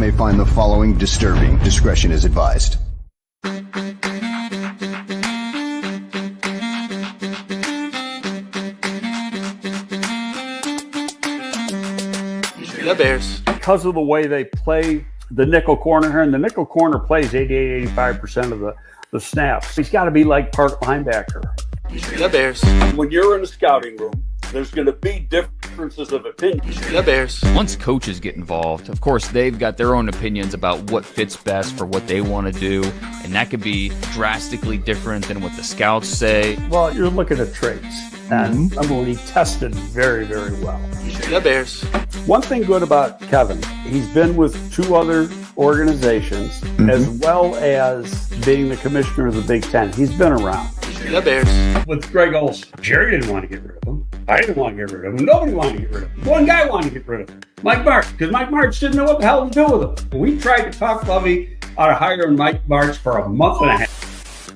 may find the following disturbing. Discretion is advised. The Bears. Because of the way they play the nickel corner here, and the nickel corner plays 88, 85% of the snaps. He's got to be like part linebacker. The Bears. When you're in a scouting room, there's going to be differences of opinion. The Bears. Once coaches get involved, of course, they've got their own opinions about what fits best for what they want to do, and that could be drastically different than what the scouts say. Well, you're looking at traits, and number one, he tested very, very well. The Bears. One thing good about Kevin, he's been with 2 other organizations, as well as being the commissioner of the Big Ten. He's been around. The Bears. With Greg Olson, Jerry didn't want to get rid of him. I didn't want to get rid of him. Nobody wanted to get rid of him. One guy wanted to get rid of him, Mike Martz, because Mike Martz didn't know what the hell to do with him. We tried to talk Lovey out of hiring Mike Martz for a month and a half.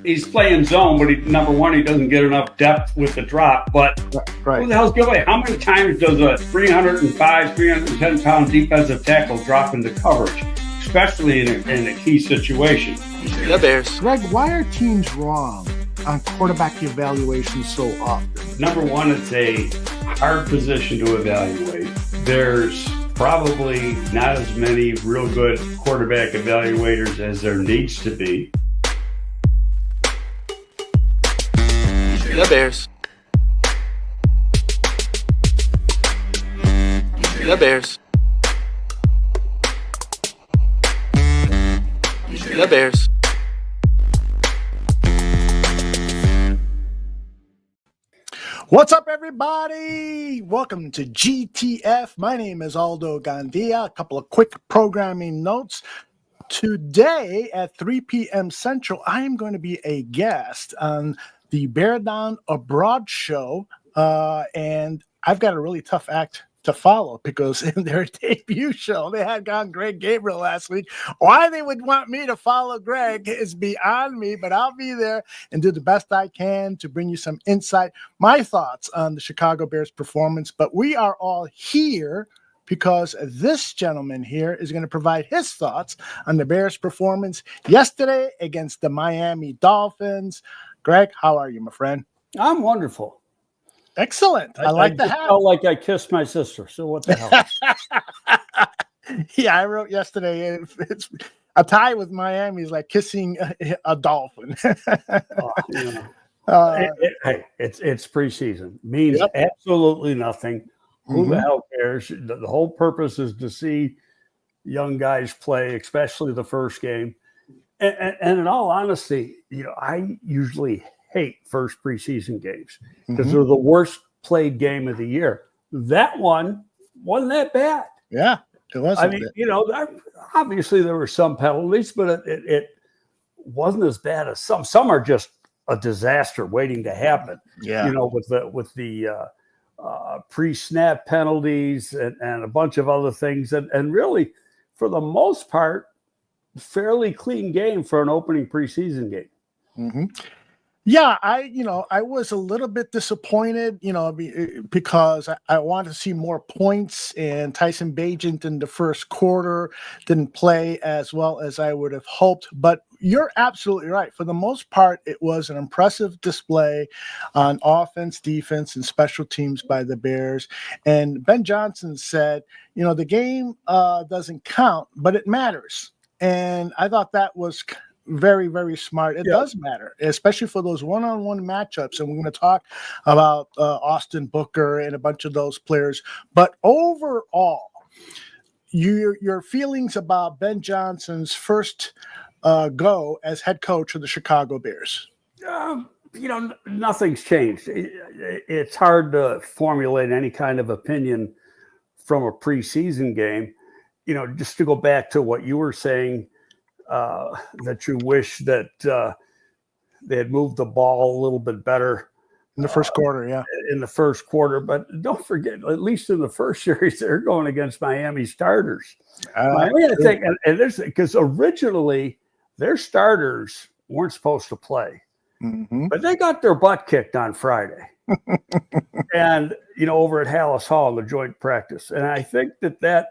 He's playing zone, but number one, he doesn't get enough depth with the drop. But who the hell's giving? How many times does a 305, 310-pound defensive tackle drop into coverage, especially in a key situation? The Bears. Greg, why are teams wrong on quarterback evaluation so often? Number one, it's a hard position to evaluate. There's probably not as many real good quarterback evaluators as there needs to be. The Bears. The Bears. The Bears. What's up, everybody? Welcome to GTF. My name is Aldo Gandia. A couple of quick programming notes. Today at 3 p.m. Central, I am going to be a guest on the Bear Down Abroad show, and I've got a really tough act to follow because in their debut show, they had gone Greg Gabriel last week. Why they would want me to follow Greg is beyond me, but I'll be there and do the best I can to bring you some insight, my thoughts on the Chicago Bears performance. But we are all here because this gentleman here is going to provide his thoughts on the Bears' performance yesterday against the Miami Dolphins. Greg, how are you, my friend? I'm wonderful. Excellent. I like the hat. Felt like I kissed my sister, so what the hell? Yeah, I wrote yesterday, it's a tie with Miami is like kissing a dolphin. Hey, it's preseason. Means absolutely nothing. Who the hell cares? The whole purpose is to see young guys play, especially the first game. And in all honesty, I usually hate first preseason games because they're the worst played game of the year. That one wasn't that bad. Yeah, it wasn't. I mean, obviously there were some penalties, but it wasn't as bad as some. Some are just a disaster waiting to happen. Yeah, with the pre-snap penalties and a bunch of other things, and really, for the most part, fairly clean game for an opening preseason game. Yeah, I was a little bit disappointed, because I wanted to see more points, and Tyson Bagent in the first quarter didn't play as well as I would have hoped. But you're absolutely right. For the most part, it was an impressive display on offense, defense, and special teams by the Bears. And Ben Johnson said, the game doesn't count, but it matters. And I thought that was very, very smart. It does matter, especially for those one-on-one matchups. And we're going to talk about Austin Booker and a bunch of those players. But overall, your feelings about Ben Johnson's first go as head coach of the Chicago Bears? Nothing's changed. It's hard to formulate any kind of opinion from a preseason game. Just to go back to what you were saying, that you wish that they had moved the ball a little bit better in the first quarter. Yeah, in the first quarter. But don't forget, at least in the first series, they're going against Miami starters. Miami, I think, and there's because originally their starters weren't supposed to play, but they got their butt kicked on Friday, and over at Hallis Hall in the joint practice. And I think that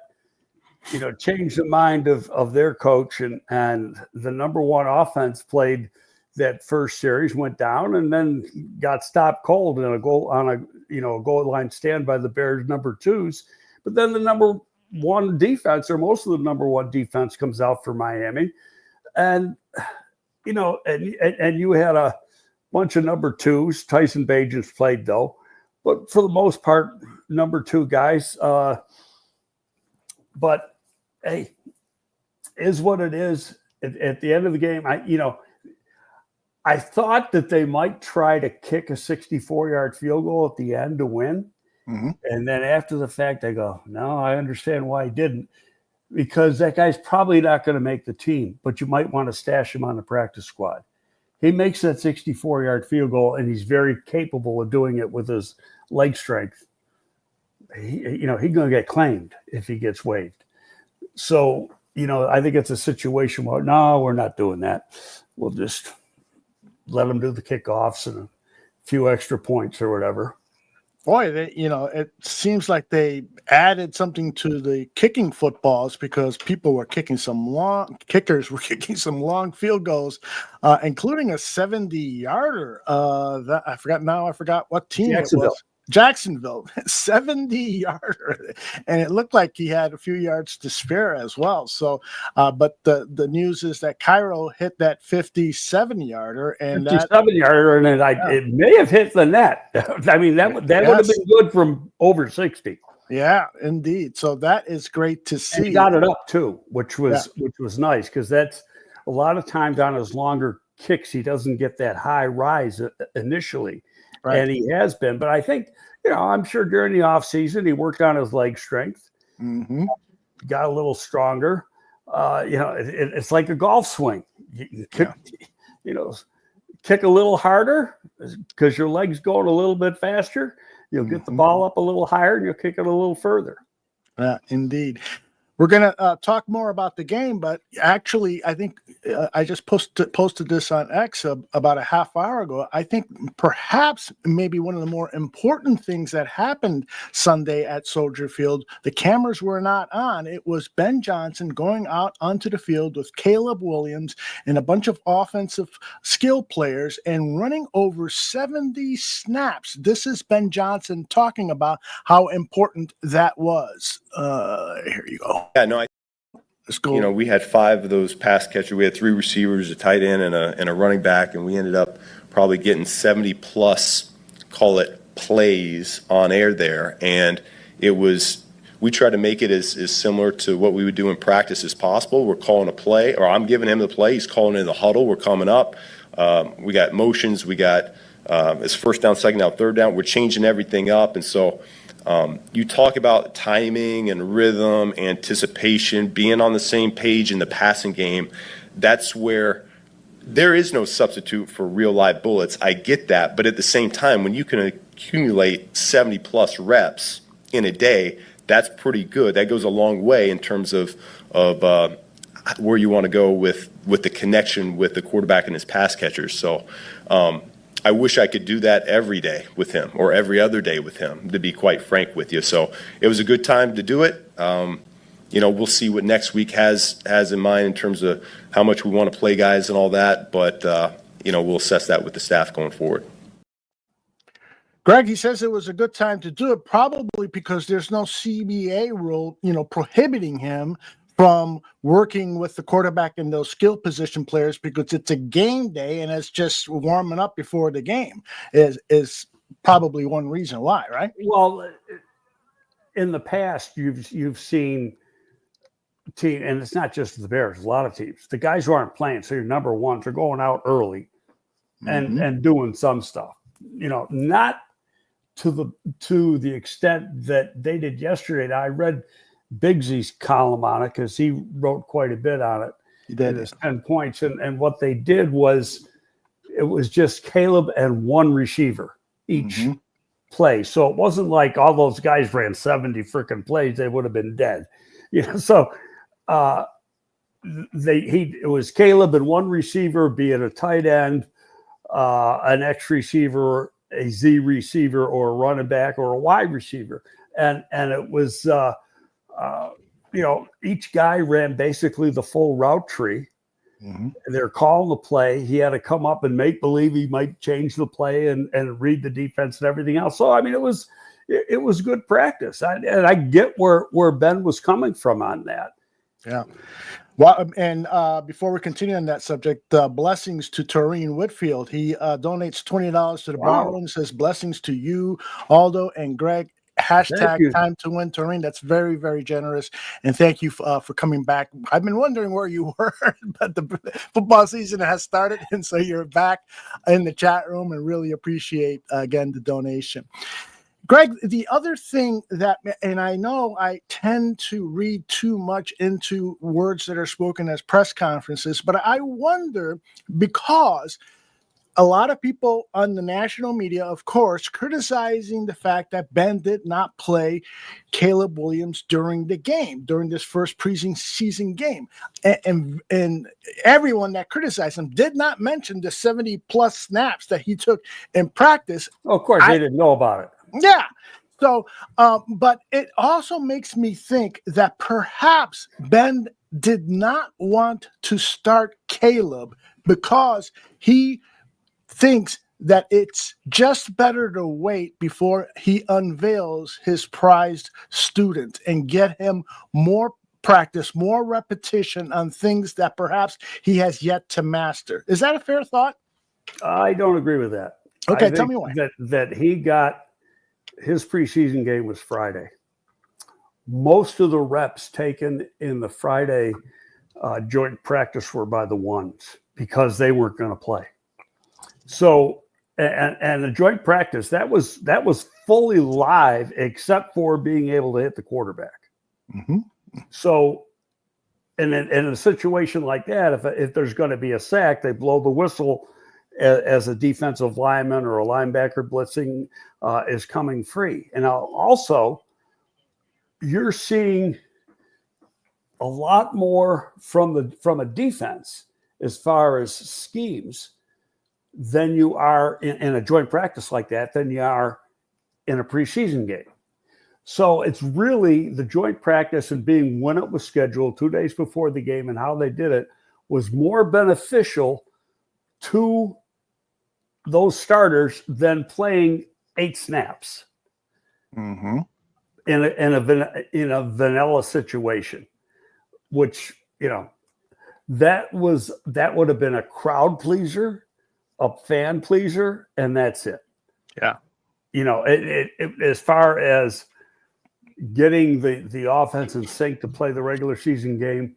changed the mind of their coach, and the number one offense played that first series, went down, and then got stopped cold in a goal on a goal line stand by the Bears number twos. But then the number one defense, or most of the number one defense, comes out for Miami, and and you had a bunch of number twos. Tyson Bagents played though, but for the most part, number two guys. But hey, is what it is. At the end of the game, I thought that they might try to kick a 64-yard field goal at the end to win. Mm-hmm. And then after the fact, I go, no, I understand why he didn't, because that guy's probably not going to make the team, but you might want to stash him on the practice squad. He makes that 64-yard field goal, and he's very capable of doing it with his leg strength. He's going to get claimed if he gets waived. So, I think it's a situation where, no, we're not doing that. We'll just let them do the kickoffs and a few extra points or whatever. Boy, it seems like they added something to the kicking footballs, because kickers were kicking some long field goals, including a 70-yarder. I forgot what team it was. Jacksonville, 70-yarder, and it looked like he had a few yards to spare as well. So, but the news is that Cairo hit that 57-yarder, and 57-yarder, and it may have hit the net. I mean, that would have been good from over 60. Yeah, indeed. So that is great to see. And he got it up too, which was nice, because that's a lot of times on his longer kicks, he doesn't get that high rise initially. Right. And he has been, but I think, I'm sure during the offseason, he worked on his leg strength, got a little stronger. It's like a golf swing. You kick a little harder because your leg's going a little bit faster. You'll get the ball up a little higher, and you'll kick it a little further. Yeah, indeed. We're going to talk more about the game, but actually, I think I just posted this on X about a half hour ago. I think perhaps maybe one of the more important things that happened Sunday at Soldier Field, the cameras were not on. It was Ben Johnson going out onto the field with Caleb Williams and a bunch of offensive skill players and running over 70 snaps. This is Ben Johnson talking about how important that was. Here you go. Yeah, no, let's go. We had 5 of those pass catchers. We had 3 receivers, a tight end, and a running back, and we ended up probably getting 70 plus, call it, plays on air there. And we try to make it as similar to what we would do in practice as possible. We're calling a play, or I'm giving him the play. He's calling in the huddle. We're coming up. We got motions. We got it's first down, second down, third down. We're changing everything up, and so. You talk about timing and rhythm, anticipation, being on the same page in the passing game. That's where there is no substitute for real live bullets. I get that. But at the same time, when you can accumulate 70 plus reps in a day, that's pretty good. That goes a long way in terms of where you want to go with the connection with the quarterback and his pass catchers. So, I wish I could do that every day with him or every other day with him, to be quite frank with you. So it was a good time to do it. We'll see what next week has in mind in terms of how much we want to play guys and all that. But, we'll assess that with the staff going forward. Greg, he says it was a good time to do it, probably because there's no CBA rule, prohibiting him from working with the quarterback and those skill position players, because it's a game day and it's just warming up before the game is probably one reason why, right? Well, in the past, you've seen team, and it's not just the Bears, a lot of teams, the guys who aren't playing, so your number ones are going out early and doing some stuff, not to the extent that they did yesterday. I read Bigsy's column on it because he wrote quite a bit on it. He did. His 10 points. And what they did was it was just Caleb and one receiver each play. So it wasn't like all those guys ran 70 freaking plays. They would have been dead. So it was Caleb and one receiver, be it a tight end, an X receiver, a Z receiver, or a running back, or a wide receiver. And it was each guy ran basically the full route tree. They're calling the play. He had to come up and make believe he might change the play and read the defense and everything else. So, I mean, it was good practice. And I get where Ben was coming from on that. Yeah. Well, and before we continue on that subject, blessings to Toreen Whitfield. He donates $20 to the Bravo and says, blessings to you, Aldo and Greg. Hashtag time to win, Toreen. That's very, very generous. And thank you for coming back. I've been wondering where you were, but the football season has started. And so you're back in the chat room, and really appreciate, again, the donation. Greg, the other thing that, and I know I tend to read too much into words that are spoken as press conferences, but I wonder, because a lot of people on the national media, of course, criticizing the fact that Ben did not play Caleb Williams during the game, during this first preseason game. And everyone that criticized him did not mention the 70-plus snaps that he took in practice. Of course, they didn't know about it. Yeah. So, but it also makes me think that perhaps Ben did not want to start Caleb because he thinks that it's just better to wait before he unveils his prized student and get him more practice, more repetition on things that perhaps he has yet to master. Is that a fair thought? I don't agree with that. Okay, tell me why. That he got his preseason game was Friday. Most of the reps taken in the Friday joint practice were by the ones because they weren't going to play. So, and the joint practice, that was fully live except for being able to hit the quarterback. So, in a situation like that, if there's going to be a sack, they blow the whistle as a defensive lineman or a linebacker blitzing is coming free. And also, you're seeing a lot more from a defense as far as schemes than you are in a joint practice like that than you are in a preseason game. So it's really the joint practice and being when it was scheduled 2 days before the game and how they did it was more beneficial to those starters than playing 8 snaps in a vanilla situation, which, that would have been a crowd pleaser, a fan pleaser, and that's it. Yeah. As far as getting the offense in sync to play the regular season game,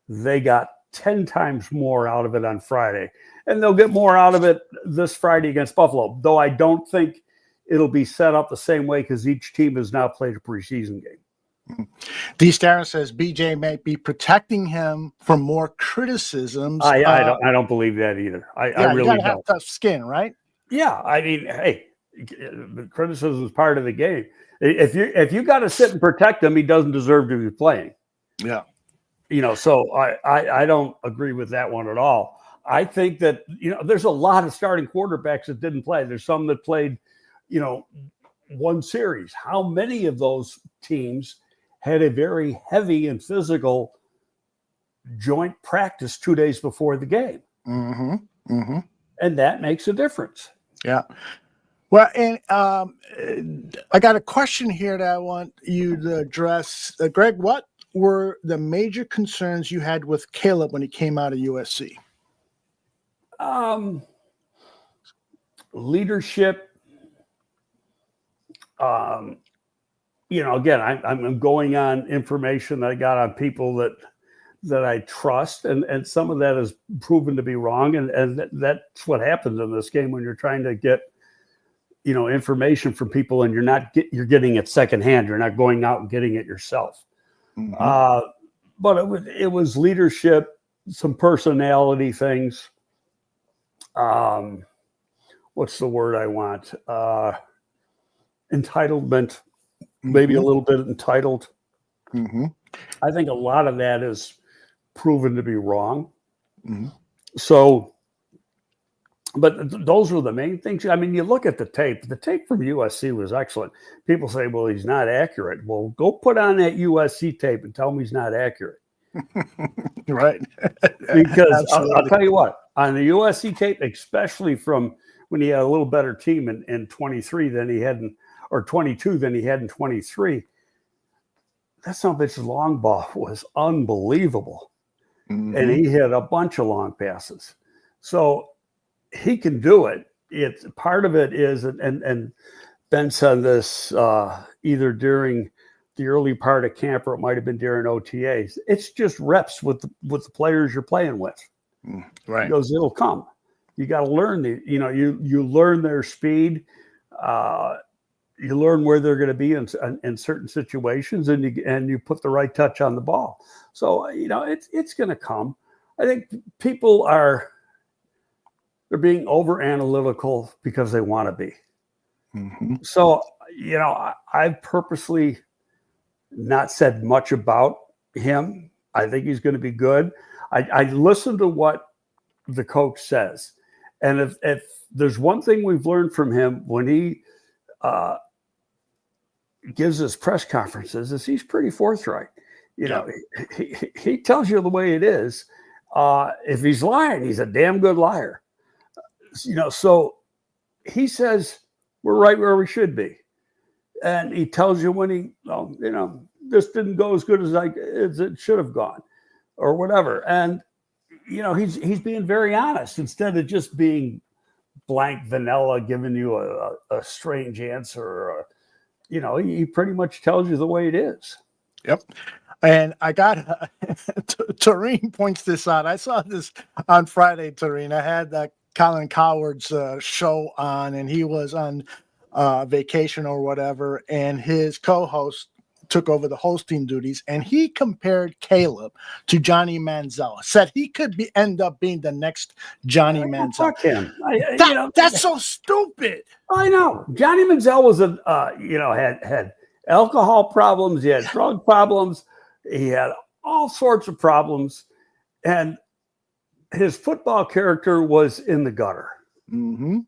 they got 10 times more out of it on Friday. And they'll get more out of it this Friday against Buffalo, though I don't think it'll be set up the same way because each team has now played a preseason game. D. Starren says BJ might be protecting him from more criticisms. I don't believe that either. I really you gotta don't. have tough skin, right? Yeah, I mean, hey, criticism is part of the game. If you got to sit and protect him, he doesn't deserve to be playing. Yeah. So I don't agree with that one at all. I think that, there's a lot of starting quarterbacks that didn't play. There's some that played, one series. How many of those teams had a very heavy and physical joint practice 2 days before the game? And that makes a difference. Yeah. Well, and I got a question here that I want you to address. Greg, what were the major concerns you had with Caleb when he came out of USC? Leadership. Again, I'm going on information that I got on people that I trust, and some of that is proven to be wrong, and that's what happens in this game when you're trying to get information from people and you're getting it secondhand. You're not going out and getting it yourself. But it was leadership, some personality things. What's the word I want? Entitlement, maybe a little bit entitled. I think a lot of that is proven to be wrong. So But those were the main things. I mean, you look at the tape. The tape from USC was excellent. People say, well, he's not accurate. Well, go put on that USC tape and tell him he's not accurate. Right. Because I'll tell you what, on the USC tape, especially from when he had a little better team in 23 than he had or 22 than he had in 23, that son of a bitch's long ball was unbelievable. Mm-hmm. And he hit a bunch of long passes. So he can do it. It's part of it is, and Ben said this either during the early part of camp or it might have been during OTAs. It's just reps with the players you're playing with. Right. He goes, it'll come. You got to learn you learn their speed. You learn where they're going to be in certain situations, and you put the right touch on the ball. So it's going to come. I think people they're being over analytical because they want to be. Mm-hmm. So I've purposely not said much about him. I think he's going to be good. I listen to what the coach says, and if there's one thing we've learned from him when he gives his press conferences, is he's pretty forthright. He tells you the way it is. If he's lying, he's a damn good liar. So he says we're right where we should be, and he tells you when this didn't go as good as it should have gone, or whatever. And he's being very honest instead of just being blank vanilla, giving you a strange answer. Or, he pretty much tells you the way it is. Yep. And I got Tareen points this out. I saw this on Friday, Tareen. I had Colin Coward's show on, and he was on vacation or whatever, and his co-host took over the hosting duties, and he compared Caleb to Johnny Manziel. Said he could end up being the next Johnny Manziel. Fuck him. That's so stupid. I know. Johnny Manziel was had alcohol problems. He had drug problems. He had all sorts of problems, and his football character was in the gutter. Mm-hmm.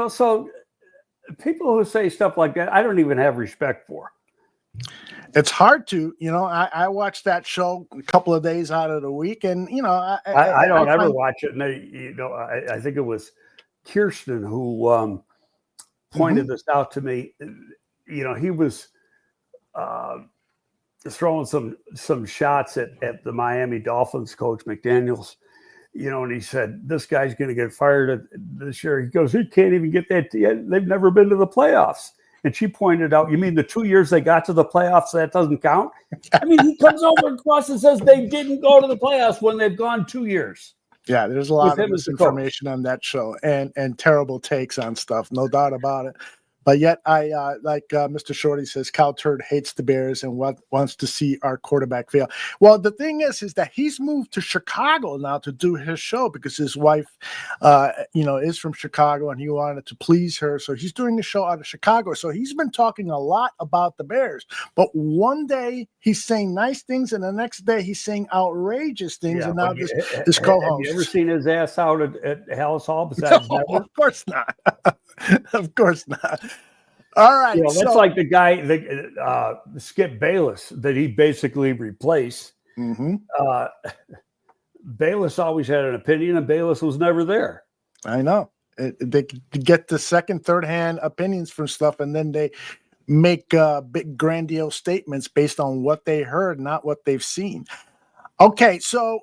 So people who say stuff like that, I don't even have respect for. It's hard to, I watched that show a couple of days out of the week, and I don't ever watch it. And I think it was Kirsten who pointed this out to me. He was throwing some shots at the Miami Dolphins coach McDaniels. And he said, this guy's going to get fired this year. He goes, he can't even get that. They've never been to the playoffs. And she pointed out, you mean the 2 years they got to the playoffs, that doesn't count? I mean, he comes over across and says they didn't go to the playoffs when they've gone 2 years. Yeah, there's a lot of misinformation on that show and terrible takes on stuff, no doubt about it. But yet, I like Mr. Shorty says, Cal Turd hates the Bears and wants to see our quarterback fail. Well, the thing is that he's moved to Chicago now to do his show because his wife, is from Chicago and he wanted to please her. So he's doing the show out of Chicago. So he's been talking a lot about the Bears. But one day he's saying nice things, and the next day he's saying outrageous things. And now this co-host. Have you ever seen his ass out at Hallis Hall? Besides no, of course not. Of course not. All right. That's like the guy, Skip Bayless, that he basically replaced. Mm-hmm. Bayless always had an opinion, and Bayless was never there. I know. They get the second, third-hand opinions from stuff, and then they make big, grandiose statements based on what they heard, not what they've seen. Okay, so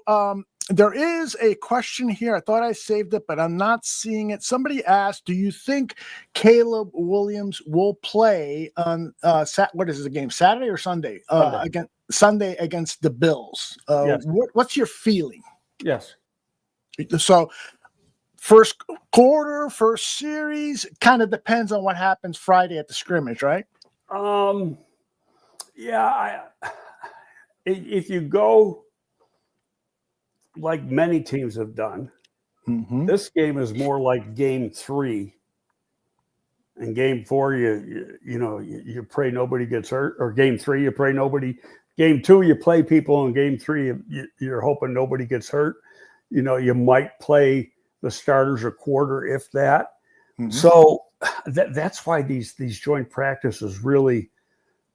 there is a question here. I thought I saved it, but I'm not seeing it. Somebody asked, do you think Caleb Williams will play on what is the game, Saturday or Sunday? Sunday against the Bills. Yes. What's your feeling? Yes. So first quarter, first series, kind of depends on what happens Friday at the scrimmage, right? Yeah. If you go like many teams have done, this game is more like game 3. In game 4, you pray nobody gets hurt, or game 3, you pray nobody. Game 2, you play people. In game 3, you're hoping nobody gets hurt. You might play the starters a quarter, if that. Mhm. So that's why these joint practices really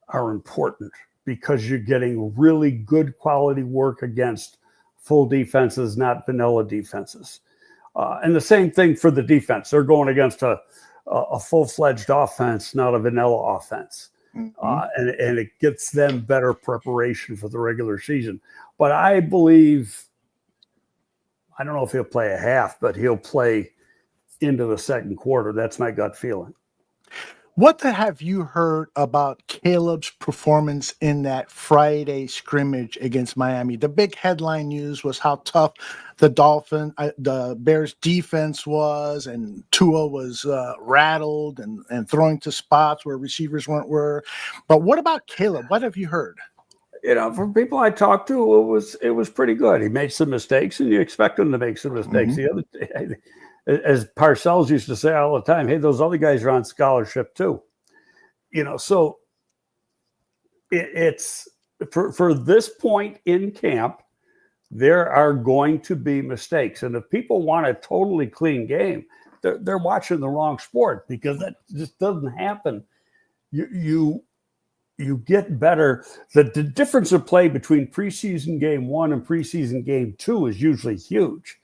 are important, because you're getting really good quality work against full defenses, not vanilla defenses. And the same thing for the defense. They're going against a full-fledged offense, not a vanilla offense. And it gets them better preparation for the regular season. But I believe, I don't know if he'll play a half, but he'll play into the second quarter. That's my gut feeling. What have you heard about Caleb's performance in that Friday scrimmage against Miami? The big headline news was how tough the Bears defense was, and Tua was rattled and throwing to spots where receivers were. But what about Caleb? What have you heard? From people I talked to, it was pretty good. He made some mistakes, and you expect him to make some mistakes. As Parcells used to say all the time, hey, those other guys are on scholarship too. So it's for this point in camp, there are going to be mistakes. And if people want a totally clean game, they're watching the wrong sport, because that just doesn't happen. You get better. The difference of play between preseason game 1 and preseason game 2 is usually huge.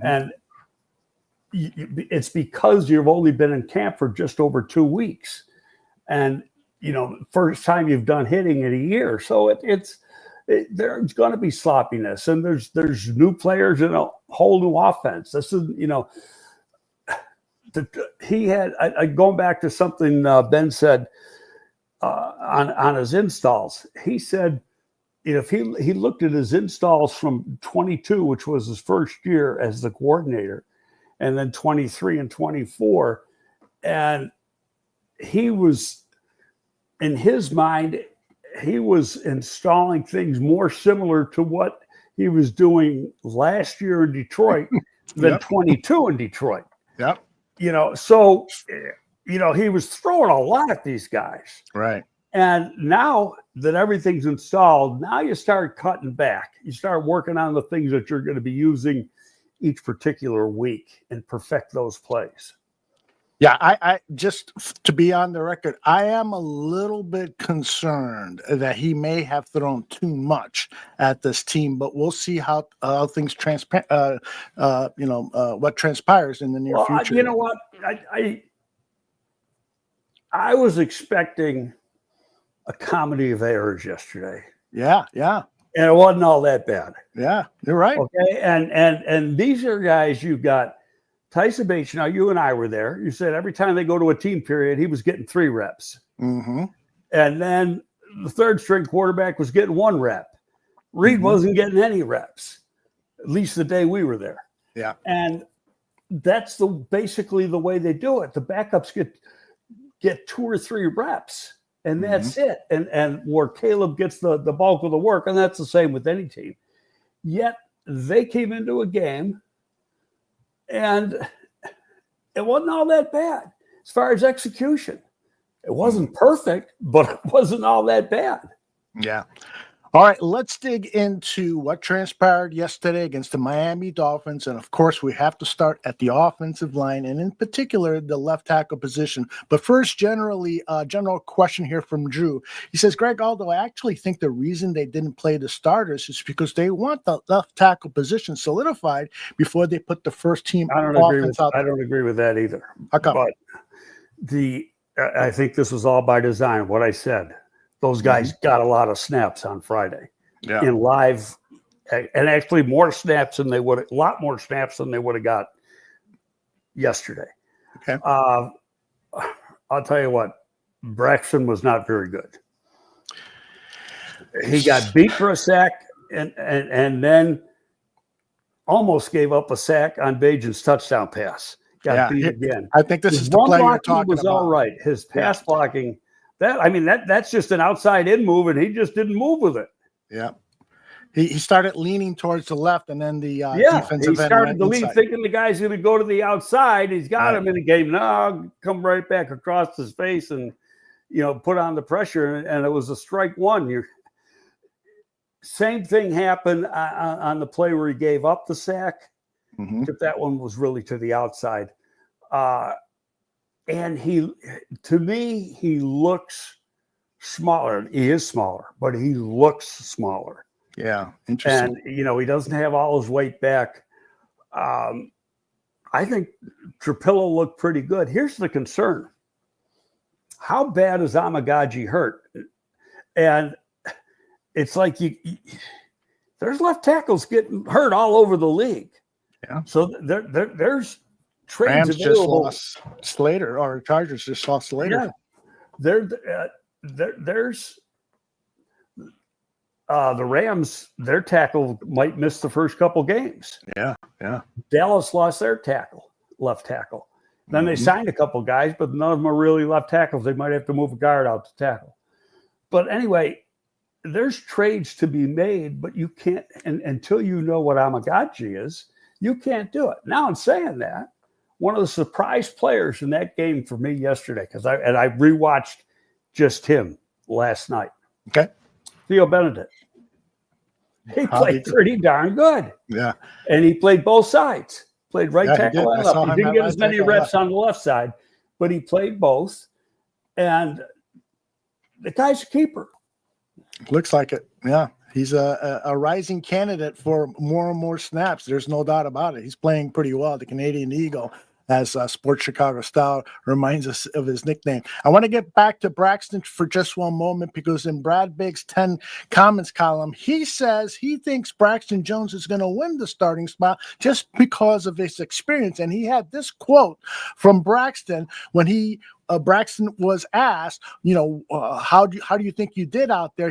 And it's because you've only been in camp for just over 2 weeks, and first time you've done hitting in a year. So there's going to be sloppiness, and there's new players in a whole new offense. This is he had. Going back to something Ben said on his installs. He said, if he looked at his installs from 22, which was his first year as the coordinator, and then 23 and 24. And he was, in his mind, he was installing things more similar to what he was doing last year in Detroit than 22 in Detroit. Yep. So he was throwing a lot at these guys. Right. And now that everything's installed, now you start cutting back. You start working on the things that you're going to be using each particular week and perfect those plays. Yeah, I just to be on the record, I am a little bit concerned that he may have thrown too much at this team, but we'll see how things what transpires in the near future. You know what? I was expecting a comedy of errors yesterday. Yeah. And it wasn't all that bad. Yeah, you're right. Okay. And these are guys you've got. Tyson Bates, now you and I were there. You said every time they go to a team period, he was getting 3 reps. Mm-hmm. And then the third string quarterback was getting 1 rep. Reed wasn't getting any reps, at least the day we were there. Yeah. And that's basically the way they do it. The backups get 2 or 3 reps. And that's it. And where Caleb gets the bulk of the work, and that's the same with any team. Yet they came into a game, and it wasn't all that bad as far as execution. It wasn't perfect, but it wasn't all that bad. Yeah. All right, let's dig into what transpired yesterday against the Miami Dolphins. And, of course, we have to start at the offensive line, and in particular, the left tackle position. But first, general question here from Drew. He says, Greg, although I actually think the reason they didn't play the starters is because they want the left tackle position solidified before they put the first team offense out there. I don't agree with that either. How come? But I think this was all by design, what I said. Those guys got a lot of snaps on Friday in live, and actually a lot more snaps than they would have got yesterday. Okay. I'll tell you what, Braxton was not very good. He got beat for a sack and then almost gave up a sack on Bajan's touchdown pass. Got beat again. I think this is the play you're talking about. All right. His pass blocking. That's just an outside in move, and he just didn't move with it. Yeah. He started leaning towards the left, and then the defensive end. He started to lean, thinking the guy's going to go to the outside. He's got him in the game. No, come right back across his face and, put on the pressure, and it was a strike 1. Same thing happened on the play where he gave up the sack. Mhm. Except that one was really to the outside. And to me, he looks smaller. He is smaller, but he looks smaller. Yeah, interesting. And, he doesn't have all his weight back. I think Trapillo looked pretty good. Here's the concern. How bad is Amagaji hurt? And it's like there's left tackles getting hurt all over the league. Yeah. So there's trades Rams just available. lost Slater, or Chargers just lost Slater. Yeah. There's the Rams, their tackle might miss the first couple games. Yeah. Dallas lost their left tackle. Then they signed a couple guys, but none of them are really left tackles. They might have to move a guard out to tackle. But anyway, there's trades to be made, but you can't, and until you know what Amagaji is, you can't do it. Now, in saying that, one of the surprise players in that game for me yesterday, because I rewatched just him last night. Okay. Theo Benedict. He played pretty darn good. Yeah. And he played both sides. Played right tackle and left. He didn't get as many reps on the left side, but he played both. And the guy's a keeper. Looks like it. Yeah. He's a rising candidate for more and more snaps. There's no doubt about it. He's playing pretty well. The Canadian Eagle, as Sports Chicago Style reminds us of his nickname. I want to get back to Braxton for just one moment, because in Brad Bigg's 10 comments column, he says he thinks Braxton Jones is going to win the starting spot just because of his experience. And he had this quote from Braxton when Braxton was asked, how do you think you did out there?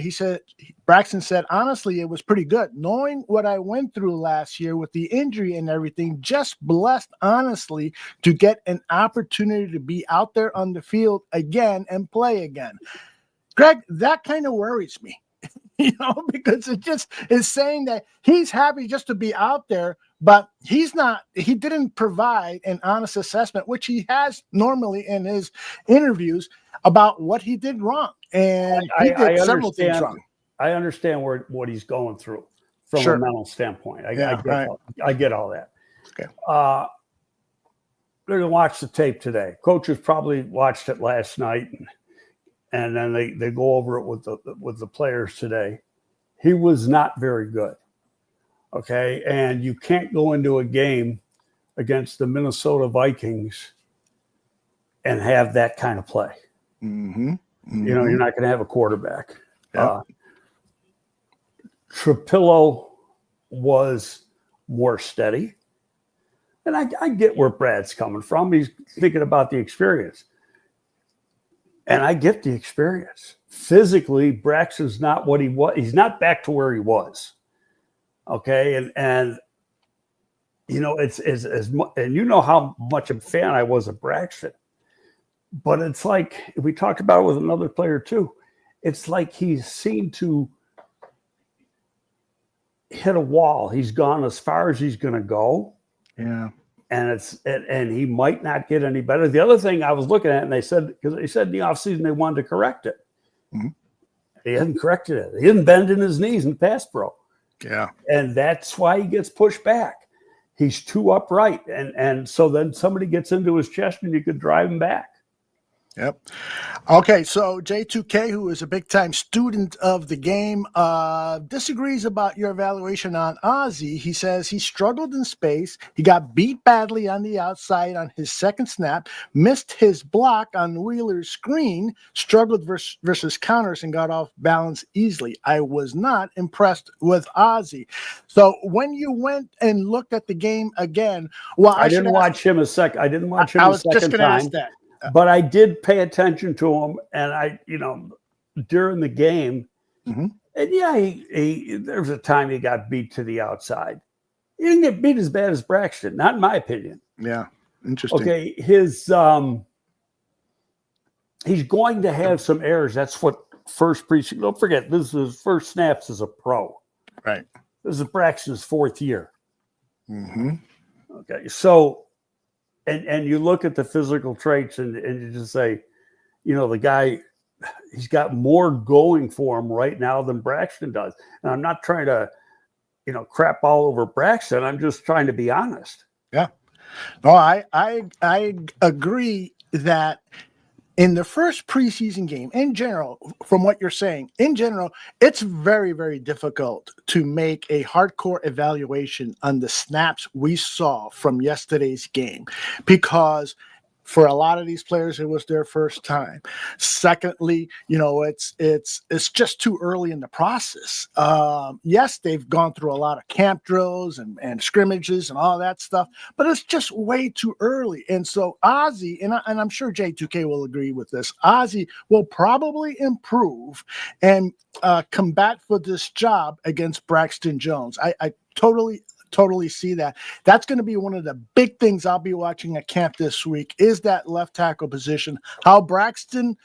Braxton said, honestly, it was pretty good. Knowing what I went through last year with the injury and everything, just blessed, honestly, to get an opportunity to be out there on the field again and play again. Greg, that kind of worries me, because it just is saying that he's happy just to be out there, but he didn't provide an honest assessment, which he has normally in his interviews, about what he did wrong. And he did several things wrong. I understand what he's going through from a mental standpoint. I get all that. Okay. They're going to watch the tape today. Coaches probably watched it last night, and then they go over it with the players today. He was not very good. Okay, and you can't go into a game against the Minnesota Vikings and have that kind of play. Mm-hmm. Mm-hmm. You're not going to have a quarterback. Yep. Trapillo was more steady. And I get where Brad's coming from. He's thinking about the experience. And I get the experience. Physically, Braxton's not what he was. He's not back to where he was. Okay. And it's and you know how much of a fan I was of Braxton. But it's like, we talked about it with another player too. It's like he seemed to hit a wall. He's gone as far as he's going to go. Yeah. And he might not get any better. The other thing I was looking at, and they said in the offseason they wanted to correct it. Mm-hmm. He hasn't corrected it. He didn't bend in his knees in pass pro. Yeah. And that's why he gets pushed back. He's too upright. And so then somebody gets into his chest and you could drive him back. Yep. Okay, so J2K, who is a big-time student of the game, disagrees about your evaluation on Ozzie. He says he struggled in space. He got beat badly on the outside on his second snap, missed his block on Wheeler's screen, struggled versus counters, and got off balance easily. I was not impressed with Ozzie. So when you went and looked at the game again, I didn't watch him a second. I didn't watch him a second time. I was just going to ask that. But I did pay attention to him, and during the game, mm-hmm. and there was a time he got beat to the outside. He didn't get beat as bad as Braxton, not in my opinion. Yeah, interesting. Okay, he's going to have some errors. That's what first preseason. Don't forget, this is his first snaps as a pro. Right. This is Braxton's fourth year. Mm-hmm. Okay, so. And you look at the physical traits and you just say, the guy, he's got more going for him right now than Braxton does. And I'm not trying to crap all over Braxton. I'm just trying to be honest. Yeah. No, I agree that in the first preseason game, in general, from what you're saying, in general, it's very, very difficult to make a hardcore evaluation on the snaps we saw from yesterday's game, because for a lot of these players, it was their first time. Secondly, it's just too early in the process. Yes, they've gone through a lot of camp drills and scrimmages and all that stuff, but it's just way too early. And so Ozzie, and I'm sure J2K will agree with this, Ozzie will probably improve and combat for this job against Braxton Jones. I totally see that. That's going to be one of the big things I'll be watching at camp this week, is that left tackle position. How Braxton,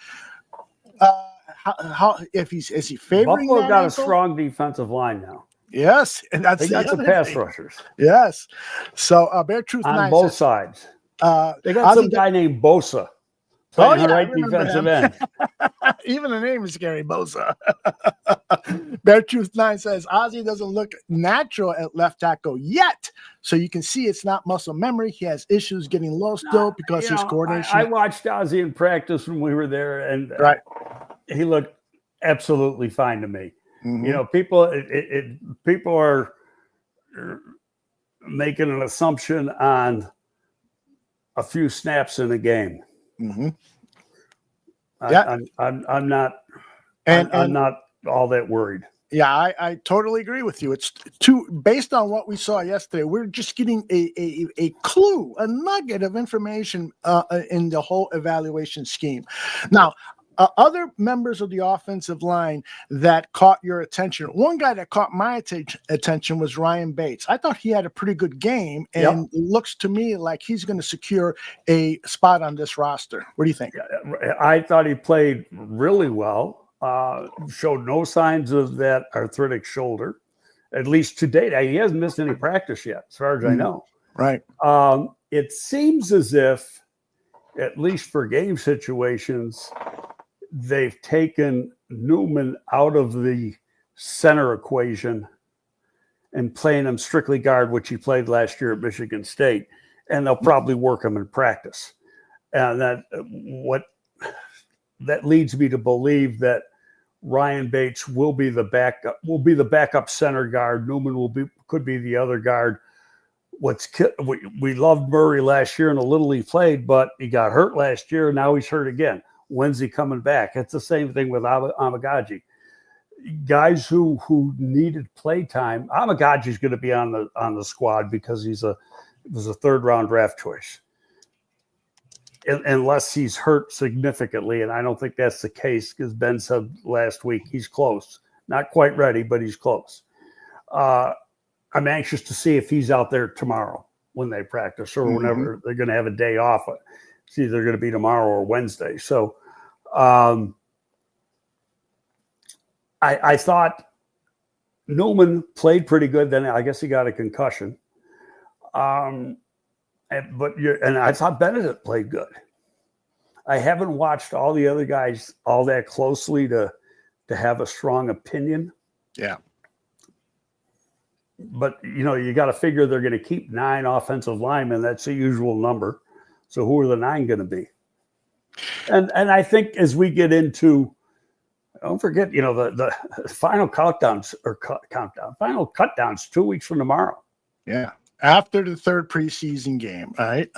how is he favoring Buffalo that got ankle? a strong defensive line now. Yes, and that's They got some pass rushers. Yes. So Bear Truth on 9 both says, sides. They got Ozzie some guy named Bosa. Oh, Playing yeah, the I right remember defensive him. end. Even the name is scary, Bosa. Bear Truth 9 says Ozzie doesn't look natural at left tackle yet. So you can see it's not muscle memory. He has issues getting low still because his coordination. I watched Ozzie in practice when we were there, and right. He looked absolutely fine to me. Mm-hmm. People are making an assumption on a few snaps in a game. Mm-hmm. I'm not. I'm not all that worried. Yeah, I totally agree with you. It's based on what we saw yesterday. We're just getting a clue, a nugget of information in the whole evaluation scheme. Now, other members of the offensive line that caught your attention. One guy that caught my attention was Ryan Bates. I thought he had a pretty good game, and It looks to me like he's going to secure a spot on this roster. What do you think? I thought he played really well. Showed no signs of that arthritic shoulder, at least to date. He hasn't missed any practice yet, as far as I know. Right. It seems as if, at least for game situations, they've taken Newman out of the center equation and playing him strictly guard, which he played last year at Michigan State, and they'll probably work him in practice. And that leads me to believe that Ryan Bates will be the backup center guard. Newman could be the other guard. We loved Murray last year and a little he played, but he got hurt last year. Now he's hurt again. When's he coming back? It's the same thing with Amagaji. Guys who needed play time. Amagaji's going to be on the squad because he was a third-round draft choice. Unless he's hurt significantly, and I don't think that's the case, because Ben said last week he's close. Not quite ready, but he's close. I'm anxious to see if he's out there tomorrow when they practice, or whenever they're going to have a day off. It's either going to be tomorrow or Wednesday. So I thought Newman played pretty good. Then I guess he got a concussion. And I thought Benedict played good. I haven't watched all the other guys all that closely to have a strong opinion. Yeah. But, you got to figure they're going to keep 9 offensive linemen. That's the usual number. So who are the 9 going to be? And I think as we get into, don't forget, the final final cutdowns 2 weeks from tomorrow. Yeah. After the third preseason game, right?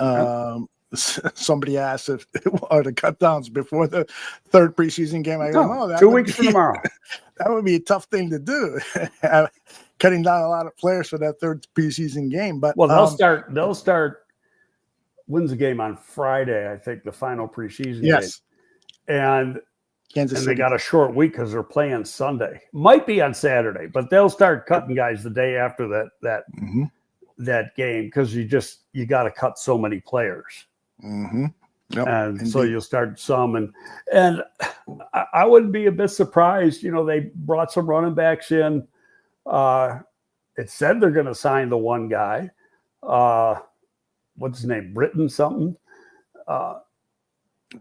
Somebody asked if are the cutdowns before the third preseason game. I go, no, that 2 weeks from tomorrow. That would be a tough thing to do, cutting down a lot of players for that third preseason game. But they'll start. When's the game on Friday? I think the final preseason game. And Kansas City. They got a short week because they're playing Sunday. Might be on Saturday, but they'll start cutting guys the day after that game, because you got to cut so many players. Mm-hmm. Yep, and indeed. So you'll start some, and I wouldn't be a bit surprised. They brought some running backs in. It said they're going to sign the one guy. What's his name? Britton something. I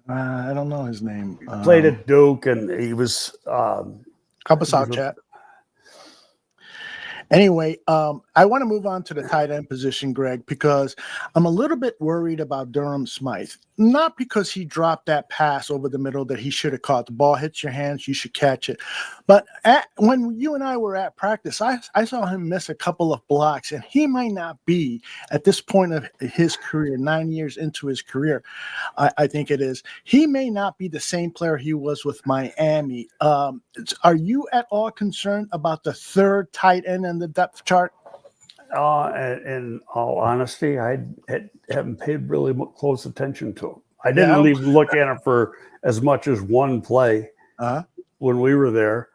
don't know his name. Played at Duke, and he was help us out, chat. Anyway, I want to move on to the tight end position, Greg, because I'm a little bit worried about Durham Smythe. Not because he dropped that pass over the middle that he should have caught. The ball hits your hands, you should catch it. But when you and I were at practice, I saw him miss a couple of blocks, and he might not be, at this point of his career, 9 years into his career, I think it is, he may not be the same player he was with Miami. Are you at all concerned about the third tight end in the depth chart? In all honesty, I haven't paid really close attention to him. I didn't even look at him for as much as one play when we were there.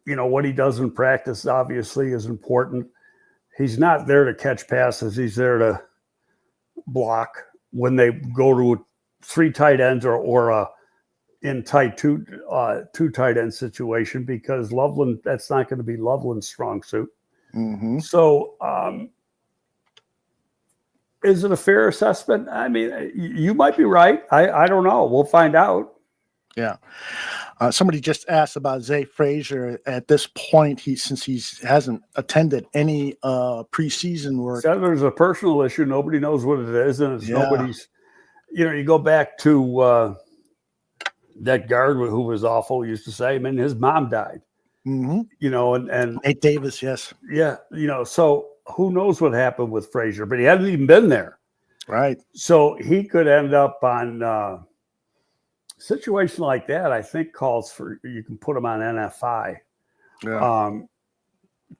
What he does in practice obviously is important. He's not there to catch passes. He's there to block when they go to three tight ends or a in tight two tight end situation, because Loveland, that's not going to be Loveland's strong suit. Mm-hmm. So is it a fair assessment? I mean, you might be right. I don't know. We'll find out. Yeah. Somebody just asked about Zay Frazier. At this point, since he hasn't attended any preseason work. So there's a personal issue. Nobody knows what it is, and it's nobody's. You go back to that guard who was awful used to say, I mean, his mom died. Mm-hmm. And Nate Davis, yes. Yeah, so who knows what happened with Frazier, but he hadn't even been there. Right. So he could end up on a situation like that, I think calls for, you can put him on NFI. Yeah.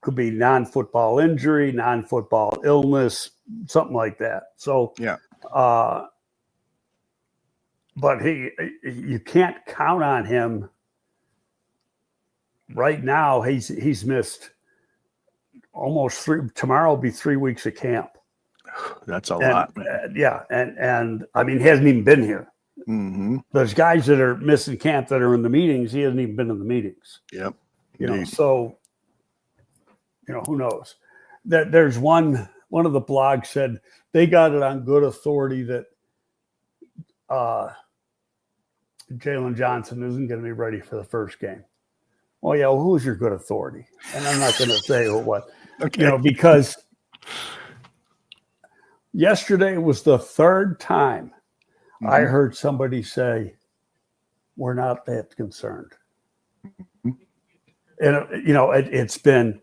Could be non-football injury, non-football illness, something like that. So, yeah. But you can't count on him right now. He's missed almost tomorrow will be 3 weeks of camp. That's a lot, man. Yeah. And I mean, he hasn't even been here. Mm-hmm. There's guys that are missing camp that are in the meetings. He hasn't even been in the meetings. Yep. So, who knows? There's one of the blogs said they got it on good authority that Jalen Johnson isn't going to be ready for the first game. Well, yeah, who's your good authority? And I'm not going to say what, because yesterday was the third time I heard somebody say, we're not that concerned. And, it's been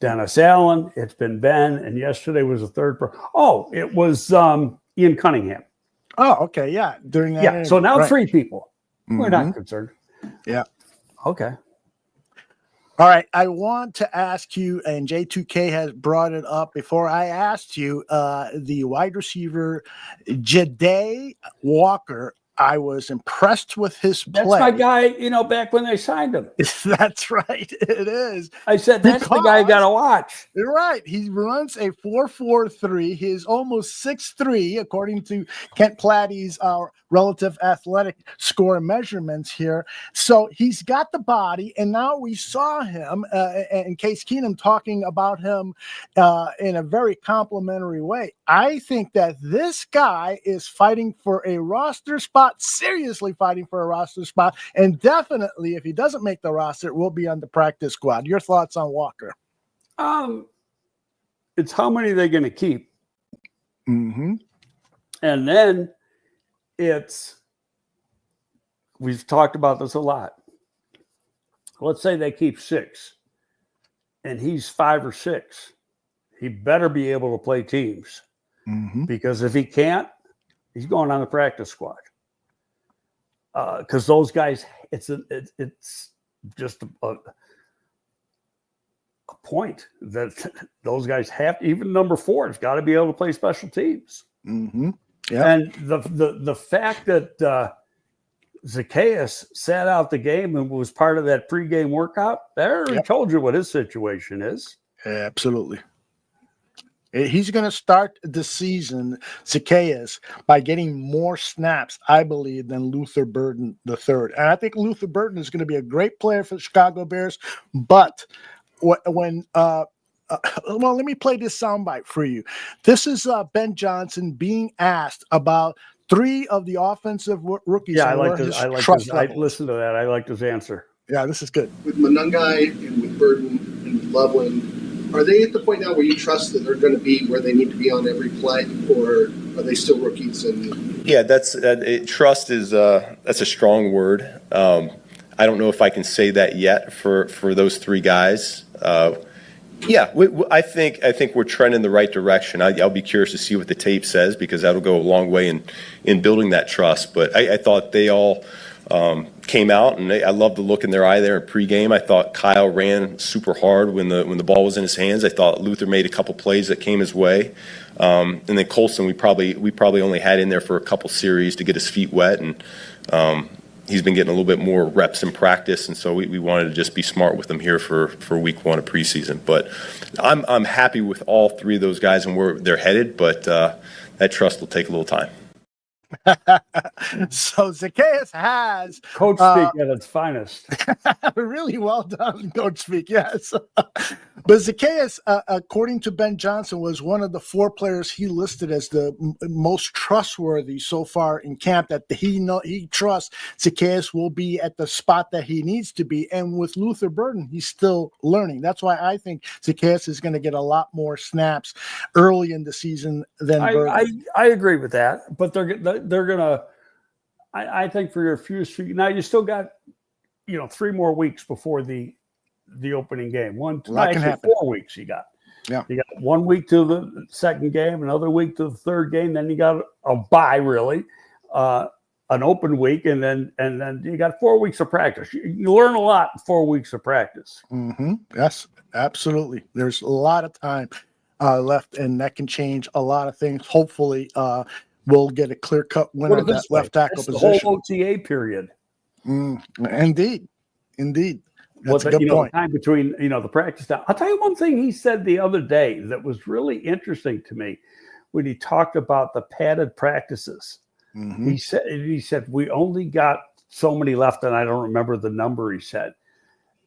Dennis Allen, it's been Ben, and yesterday was the third. It was Ian Cunningham. Oh, okay, yeah. During that, yeah. So now three people. We're not concerned. Yeah. Okay. All right. I want to ask you, and J2K has brought it up before I asked you, the wide receiver, Ja'Day Walker. I was impressed with his play. That's my guy, back when they signed him. That's right. It is. I said, that's the guy you got to watch. You're right. He runs a 4.43. He is almost 6'3", according to Kent Platty's relative athletic score measurements here. So he's got the body, and now we saw him, and Case Keenum talking about him in a very complimentary way. I think that this guy is fighting for a roster spot, seriously fighting for a roster spot, and definitely, if he doesn't make the roster, will be on the practice squad. Your thoughts on Walker? It's how many they're going to keep. Mm-hmm. And then we've talked about this a lot. Let's say they keep 6 and he's 5 or 6. He better be able to play teams, because if he can't, he's going on the practice squad. Because those guys, it's just a point that those guys have. Even number 4 has got to be able to play special teams. Mm-hmm. Yeah. And the fact that Zacchaeus sat out the game and was part of that pregame workout, that already told you what his situation is. Absolutely. He's going to start the season, Zacchaeus, by getting more snaps, I believe, than Luther Burden III. And I think Luther Burden is going to be a great player for the Chicago Bears. But when let me play this soundbite for you. This is Ben Johnson being asked about 3 of the offensive rookies. Yeah, I listened to that. I liked his answer. Yeah, this is good. With Monungai and with Burden and Loveland, are they at the point now where you trust that they're going to be where they need to be on every play, or are they still rookies? And Yeah, trust is that's a strong word. I don't know if I can say that yet for those three guys. I think we're trending in the right direction. I'll be curious to see what the tape says, because that'll go a long way in building that trust. But I thought they all came out, and I loved the look in their eye there in pregame. I thought Kyle ran super hard when the ball was in his hands. I thought Luther made a couple plays that came his way, and then Colson we probably only had in there for a couple series to get his feet wet, and he's been getting a little bit more reps in practice, and so we wanted to just be smart with him here for week 1 of preseason. But I'm happy with all three of those guys and where they're headed, but that trust will take a little time. So Zacchaeus has Coach speak at its finest. really well done, Coach Speak. Yes, but Zacchaeus, according to Ben Johnson, was one of the 4 players he listed as the most trustworthy so far in camp. That he trusts Zacchaeus will be at the spot that he needs to be. And with Luther Burden, he's still learning. That's why I think Zacchaeus is going to get a lot more snaps early in the season than Burden. I agree with that, but they're gonna. I think for your few now, you still got 3 more weeks before the opening game. 4 weeks you got. Yeah, you got 1 week to the second game, another week to the third game, then you got a bye, really, an open week, and then you got 4 weeks of practice. You learn a lot in 4 weeks of practice. Mm-hmm. Yes, absolutely. There's a lot of time left, and that can change a lot of things. Hopefully, we'll get a clear-cut winner at that left tackle position. The whole OTA period. Indeed. That's a good point. Time between the practice time. I'll tell you one thing he said the other day that was really interesting to me when he talked about the padded practices. Mm-hmm. He said we only got so many left, and I don't remember the number he said.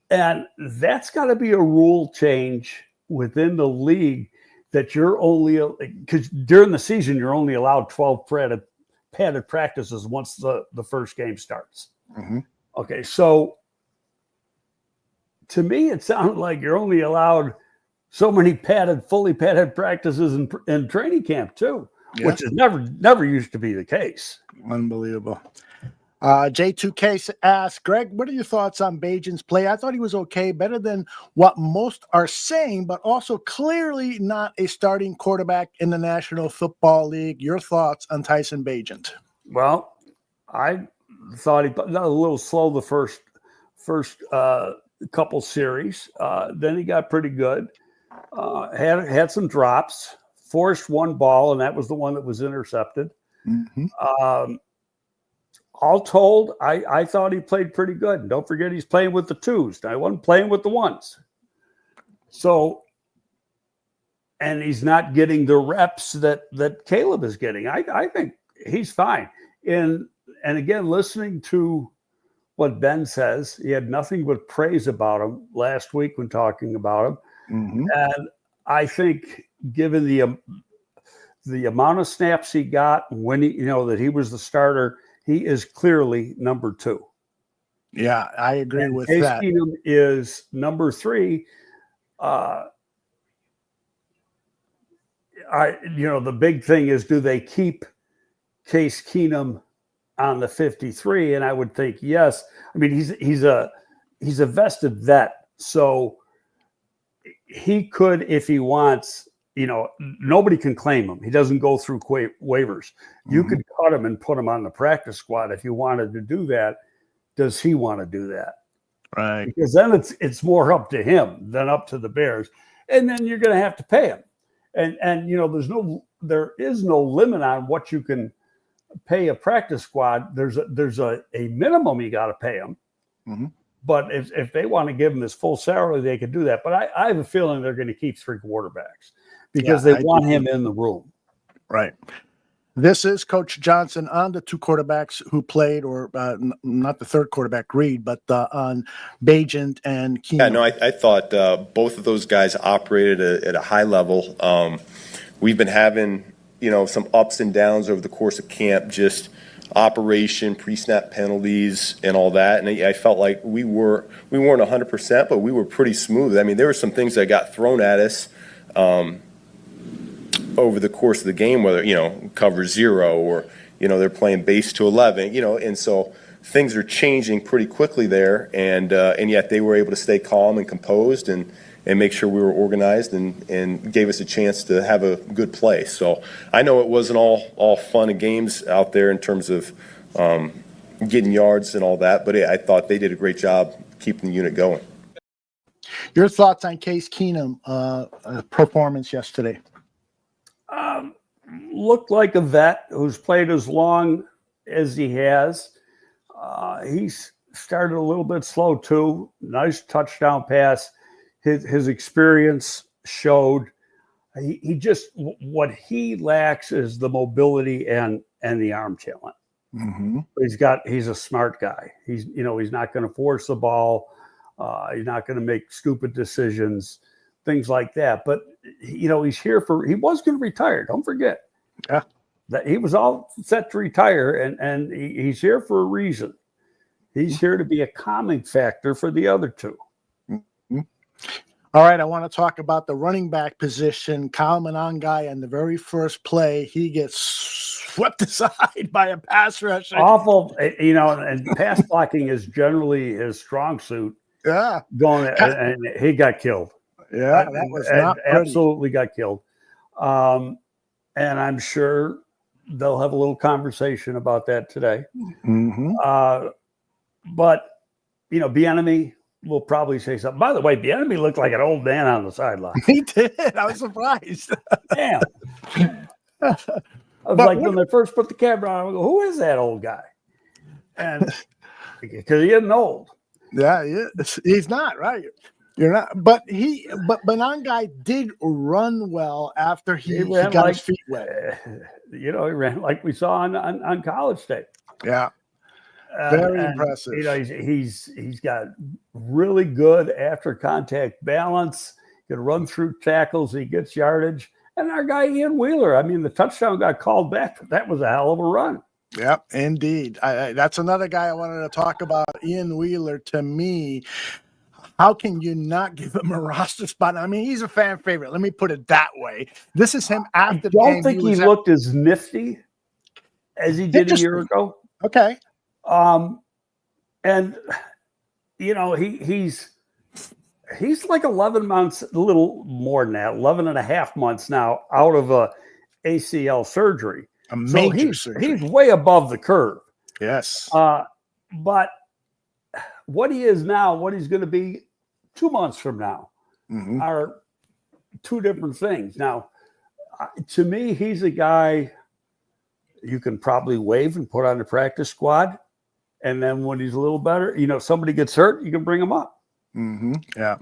And that's got to be a rule change within the league, that you're only, because during the season you're only allowed 12 padded practices once the first game starts. Mm-hmm. Okay, so to me it sounded like you're only allowed so many fully padded practices in training camp too, which is never used to be the case. Unbelievable. J2K asks, Greg, what are your thoughts on Bajan's play? I thought he was okay, better than what most are saying, but also clearly not a starting quarterback in the National Football League. Your thoughts on Tyson Bagent? Well, I thought he got a little slow the first couple series. Then he got pretty good. Had some drops, forced one ball, and that was the one that was intercepted. Mm-hmm. All told, I thought he played pretty good. And don't forget, he's playing with the 2s. I wasn't playing with the 1s. So, and he's not getting the reps that Caleb is getting. I think he's fine. And again, listening to what Ben says, he had nothing but praise about him last week when talking about him. Mm-hmm. And I think, given the amount of snaps he got when that he was the starter, he is clearly number 2. Yeah, I agree with Case that. Keenum is number 3. The big thing is, do they keep Case Keenum on the 53? And I would think yes. I mean, he's a vested vet, so he could, if he wants. Nobody can claim him. He doesn't go through waivers. You could cut him and put him on the practice squad if you wanted to do that. Does he want to do that? Right. Because then it's more up to him than up to the Bears. And then you're going to have to pay him. And there is no limit on what you can pay a practice squad. There's a minimum you got to pay him. Mm-hmm. But if they want to give him his full salary, they could do that. But I have a feeling they're going to keep 3 quarterbacks. Because they want him in the room. Right. This is Coach Johnson on the 2 quarterbacks who played, or not the third quarterback, Reed, but on Bagent and Keenum. Yeah, no, I thought both of those guys operated at a high level. We've been having, some ups and downs over the course of camp, just operation, pre-snap penalties, and all that. And I felt like we weren't 100%, but we were pretty smooth. I mean, there were some things that got thrown at us over the course of the game, whether, cover 0 or, they're playing base to 11, and so things are changing pretty quickly there. And yet they were able to stay calm and composed and make sure we were organized and gave us a chance to have a good play. So I know it wasn't all fun and games out there in terms of getting yards and all that, but I thought they did a great job keeping the unit going. Your thoughts on Case Keenum performance yesterday? Looked like a vet who's played as long as he has. He's started a little bit slow too. Nice touchdown pass. His experience showed. He just, what he lacks is the mobility and the arm talent. Mm-hmm. He's a smart guy. He's not going to force the ball. He's not going to make stupid decisions, things like that. But he was going to retire. Don't forget. Yeah. That he was all set to retire, and he's here for a reason. He's here to be a calming factor for the other two. Mm-hmm. All right, I want to talk about the running back position. Kyle Monangai, on the very first play, he gets swept aside by a pass rush. Awful, and pass blocking is generally his strong suit. Yeah. And he got killed. Yeah, that was not pretty. Absolutely got killed. And I'm sure they'll have a little conversation about that today. Mm-hmm. But Bieniemy will probably say something. By the way, Bieniemy looked like an old man on the sideline. He did. I was surprised. Damn. I was like, when they first put the camera on, I go, who is that old guy? And because he isn't old. Yeah, he's not, right? You're not, but Monangai did run well after he got his feet wet. He ran like we saw on college tape. Yeah, very impressive. He's got really good after contact balance. He can run through tackles. He gets yardage. And our guy Ian Wheeler. I mean, the touchdown got called back, but that was a hell of a run. Yep, indeed. That's another guy I wanted to talk about. Ian Wheeler, to me. How can you not give him a roster spot? I mean, he's a fan favorite. Let me put it that way. This is him after the game. I don't think he looked as nifty as he did a year ago. Okay. And he's like 11 months, a little more than that, 11 and a half months now out of a ACL surgery. A major surgery. He's way above the curve. Yes. But what he is now, what he's going to be 2 months from now, are two different things. Now, to me, he's a guy you can probably waive and put on the practice squad. And then when he's a little better, somebody gets hurt, you can bring him up. Mm-hmm. Yeah.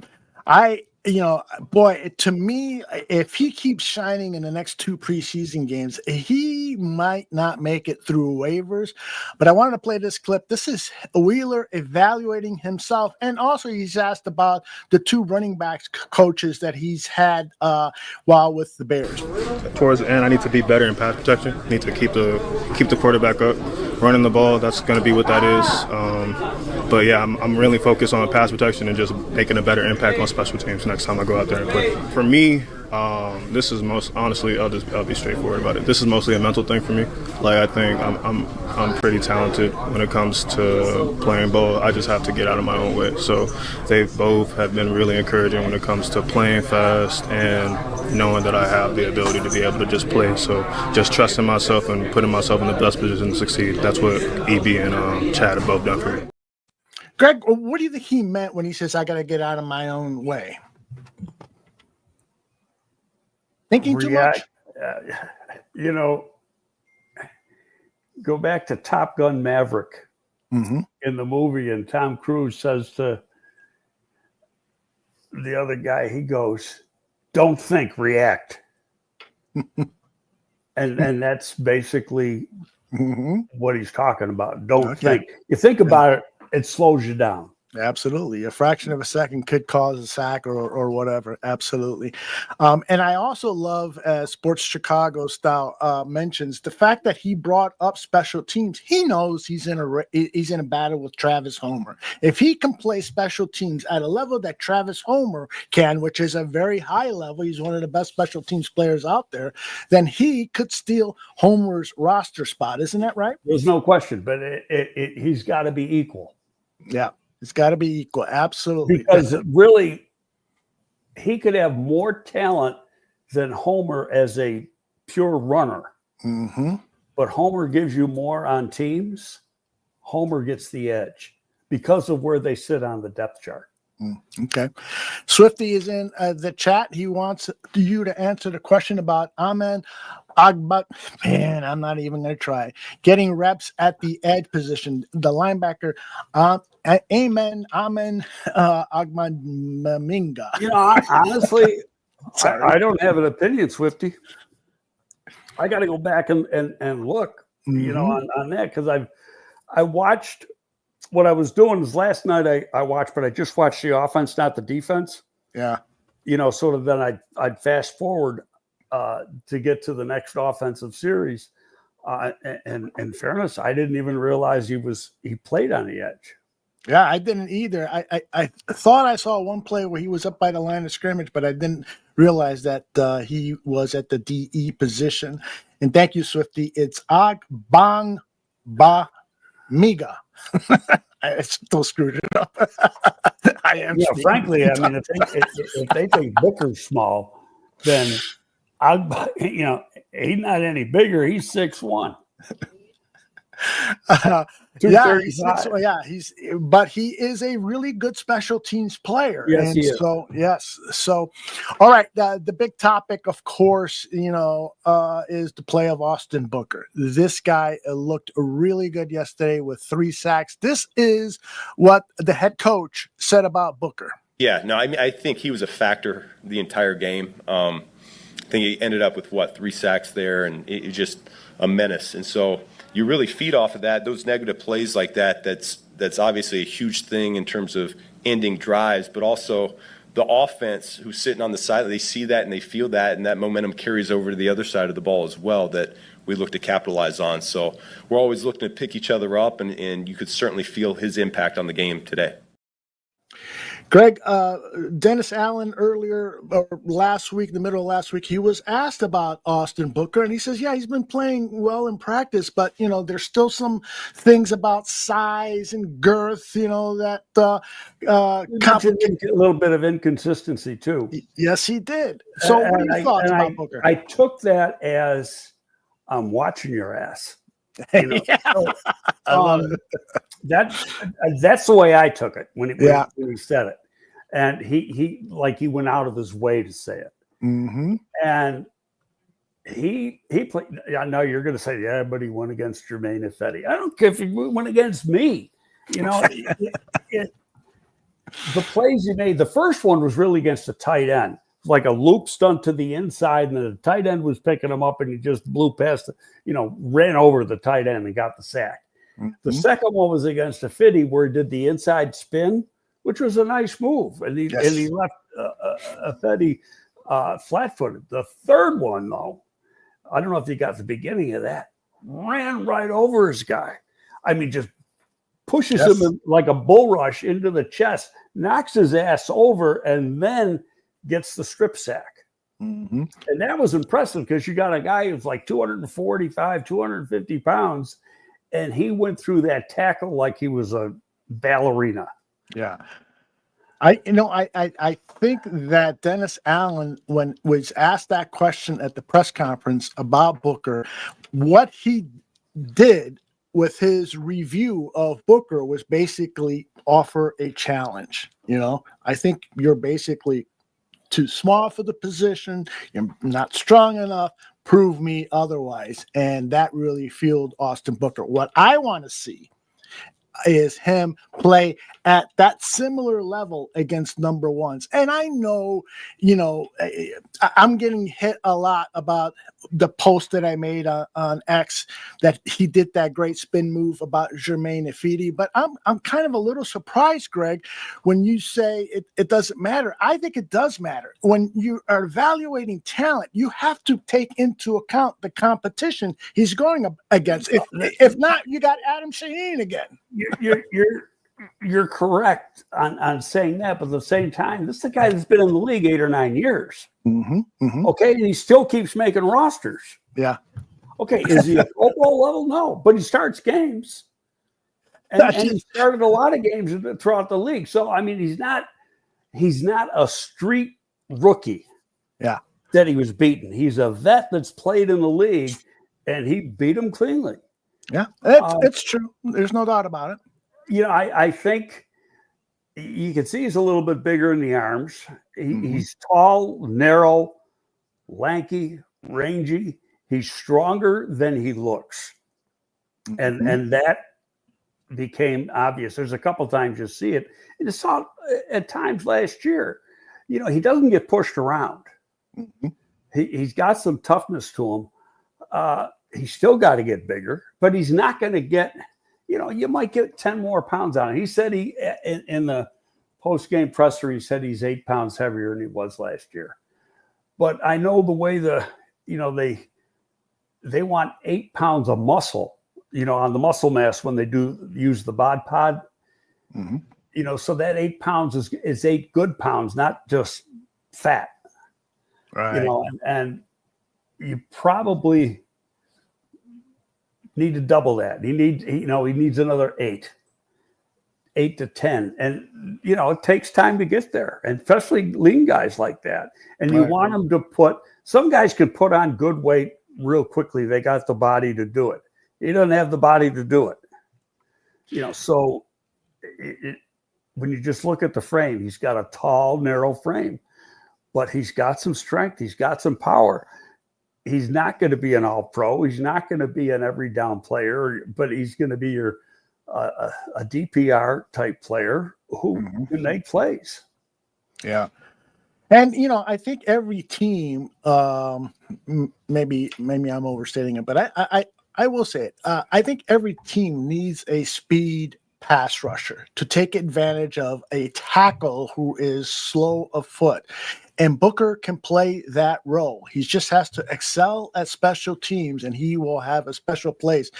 To me, if he keeps shining in the next 2 preseason games, he might not make it through waivers. But I wanted to play this clip. This is Wheeler evaluating himself. And also he's asked about the 2 running backs coaches that he's had while with the Bears. Towards the end, I need to be better in pass protection. I need to keep the quarterback up. Running the ball, that's going to be what that is. But yeah, I'm really focused on pass protection and just making a better impact on special teams next time I go out there and play. For me, this is most honestly, I'll be straightforward about it. This is mostly a mental thing for me. Like, I think I'm pretty talented when it comes to playing ball. I just have to get out of my own way. So they both have been really encouraging when it comes to playing fast and knowing that I have the ability to be able to just play. So just trusting myself and putting myself in the best position to succeed. That's what EB and Chad have both done for me. Greg, what do you think he meant when he says, I got to get out of my own way? Thinking too much? Go back to Top Gun Maverick in the movie, and Tom Cruise says to the other guy, he goes, don't think, react. and that's basically what he's talking about. Don't think. You think about it, it slows you down. Absolutely. A fraction of a second could cause a sack or whatever. Absolutely. And I also love, as Sports Chicago style mentions, the fact that he brought up special teams. He knows he's in a battle with Travis Homer. If he can play special teams at a level that Travis Homer can, which is a very high level, he's one of the best special teams players out there, then he could steal Homer's roster spot. Isn't that right? There's no question, but he's got to be equal. Yeah. It's got to be equal. Absolutely. Because really, he could have more talent than Homer as a pure runner. Mm-hmm. But Homer gives you more on teams. Homer gets the edge because of where they sit on the depth chart. Okay. Swifty is in the chat. He wants you to answer the question about Amen Agba. Man, I'm not even going to try. Getting reps at the edge position. The linebacker, Amen Agba-Minga. Honestly, I don't have an opinion, Swifty. I got to go back and look, on that, because I watched. What I was doing is last night I watched, but I just watched the offense, not the defense. Yeah. Sort of then I'd fast forward to get to the next offensive series. And in fairness, I didn't even realize he played on the edge. Yeah, I didn't either. I thought I saw one play where he was up by the line of scrimmage, but I didn't realize that he was at the DE position. And thank you, Swifty. It's Agba-Minga. I still screwed it up. I am. Yeah, frankly, I mean, if they think Booker's small, then he's not any bigger. He's 6'1". But he is a really good special teams player. Yes, he is. So, all right. The big topic, of course, is the play of Austin Booker. This guy looked really good yesterday with 3 sacks. This is what the head coach said about Booker. Yeah, no, I think he was a factor the entire game. I think he ended up with 3 sacks there, and it just a menace. And so you really feed off of that. Those negative plays like that, that's obviously a huge thing in terms of ending drives, but also the offense who's sitting on the side, they see that and they feel that, and that momentum carries over to the other side of the ball as well that we look to capitalize on. So we're always looking to pick each other up, and you could certainly feel his impact on the game today. Greg, Dennis Allen earlier, or last week, the middle of last week, he was asked about Austin Booker, and he says, yeah, he's been playing well in practice, but, there's still some things about size and girth, that a little bit of inconsistency, too. Yes, he did. So what are your thoughts about Booker? I took that as I'm watching your ass. I love it. That's the way I took it when he said it. And he went out of his way to say it. Mm-hmm. And he played. I know you're going to say, yeah, but he went against Jermaine Ifedi. I don't care if he went against me. The plays he made, the first one was really against the tight end. Like a loop stunt to the inside, and the tight end was picking him up, and he just blew past, ran over the tight end and got the sack. Mm-hmm. The second one was against Ifedi, where he did the inside spin, which was a nice move, and he left Ifedi flat-footed. The third one, though, I don't know if you got the beginning of that, ran right over his guy. I mean, just pushes him like a bull rush into the chest, knocks his ass over, and then gets the strip sack. Mm-hmm. And that was impressive because you got a guy who's like 245, 250 pounds, and he went through that tackle like he was a ballerina. Yeah. I think that Dennis Allen, when was asked that question at the press conference about Booker, what he did with his review of Booker was basically offer a challenge. I think you're basically too small for the position. You're not strong enough. Prove me otherwise. And that really fueled Austin Booker. What I want to see is him play at that similar level against number ones. And I know, I'm getting hit a lot about the post that I made on X that he did that great spin move about Jermaine Ifedi, but I'm kind of a little surprised, Greg, when you say it doesn't matter. I think it does matter. When you are evaluating talent, you have to take into account the competition he's going up against. If not, you got Adam Shaheen again. You're correct on saying that, but at the same time, this is the guy that's been in the league 8 or 9 years. Okay, and he still keeps making rosters. Yeah. Okay, is he at Pro Bowl level? No, but he starts games, and he started a lot of games throughout the league. So I mean, he's not a street rookie. Yeah, that he was beaten. He's a vet that's played in the league, and he beat him cleanly. Yeah, it's true. There's no doubt about it. I think you can see he's a little bit bigger in the arms. He's tall, narrow, lanky, rangy. He's stronger than he looks. And that became obvious. There's a couple times you see it. And you saw it at times last year. He doesn't get pushed around. He's got some toughness to him. He's still got to get bigger, but he's not going to get, you might get 10 more pounds on it. He said in the post-game presser, he said he's 8 pounds heavier than he was last year. But I know the way they want 8 pounds of muscle, on the muscle mass when they do use the bod pod, so that 8 pounds is 8 good pounds, not just fat. Right. And you probably need to double that. He needs another 8 to 10. And, it takes time to get there, and especially lean guys like that. And you want them to some guys can put on good weight real quickly. They got the body to do it. He doesn't have the body to do it. So when you just look at the frame, he's got a tall, narrow frame, but he's got some strength. He's got some power. He's not going to be an all-pro. He's not going to be an every down player, but he's going to be your a DPR type player who can make plays. Yeah. And, I think every team, maybe I'm overstating it, but I will say it. I think every team needs a speed pass rusher to take advantage of a tackle who is slow of foot. And Booker can play that role. He just has to excel at special teams, and he will have a special place.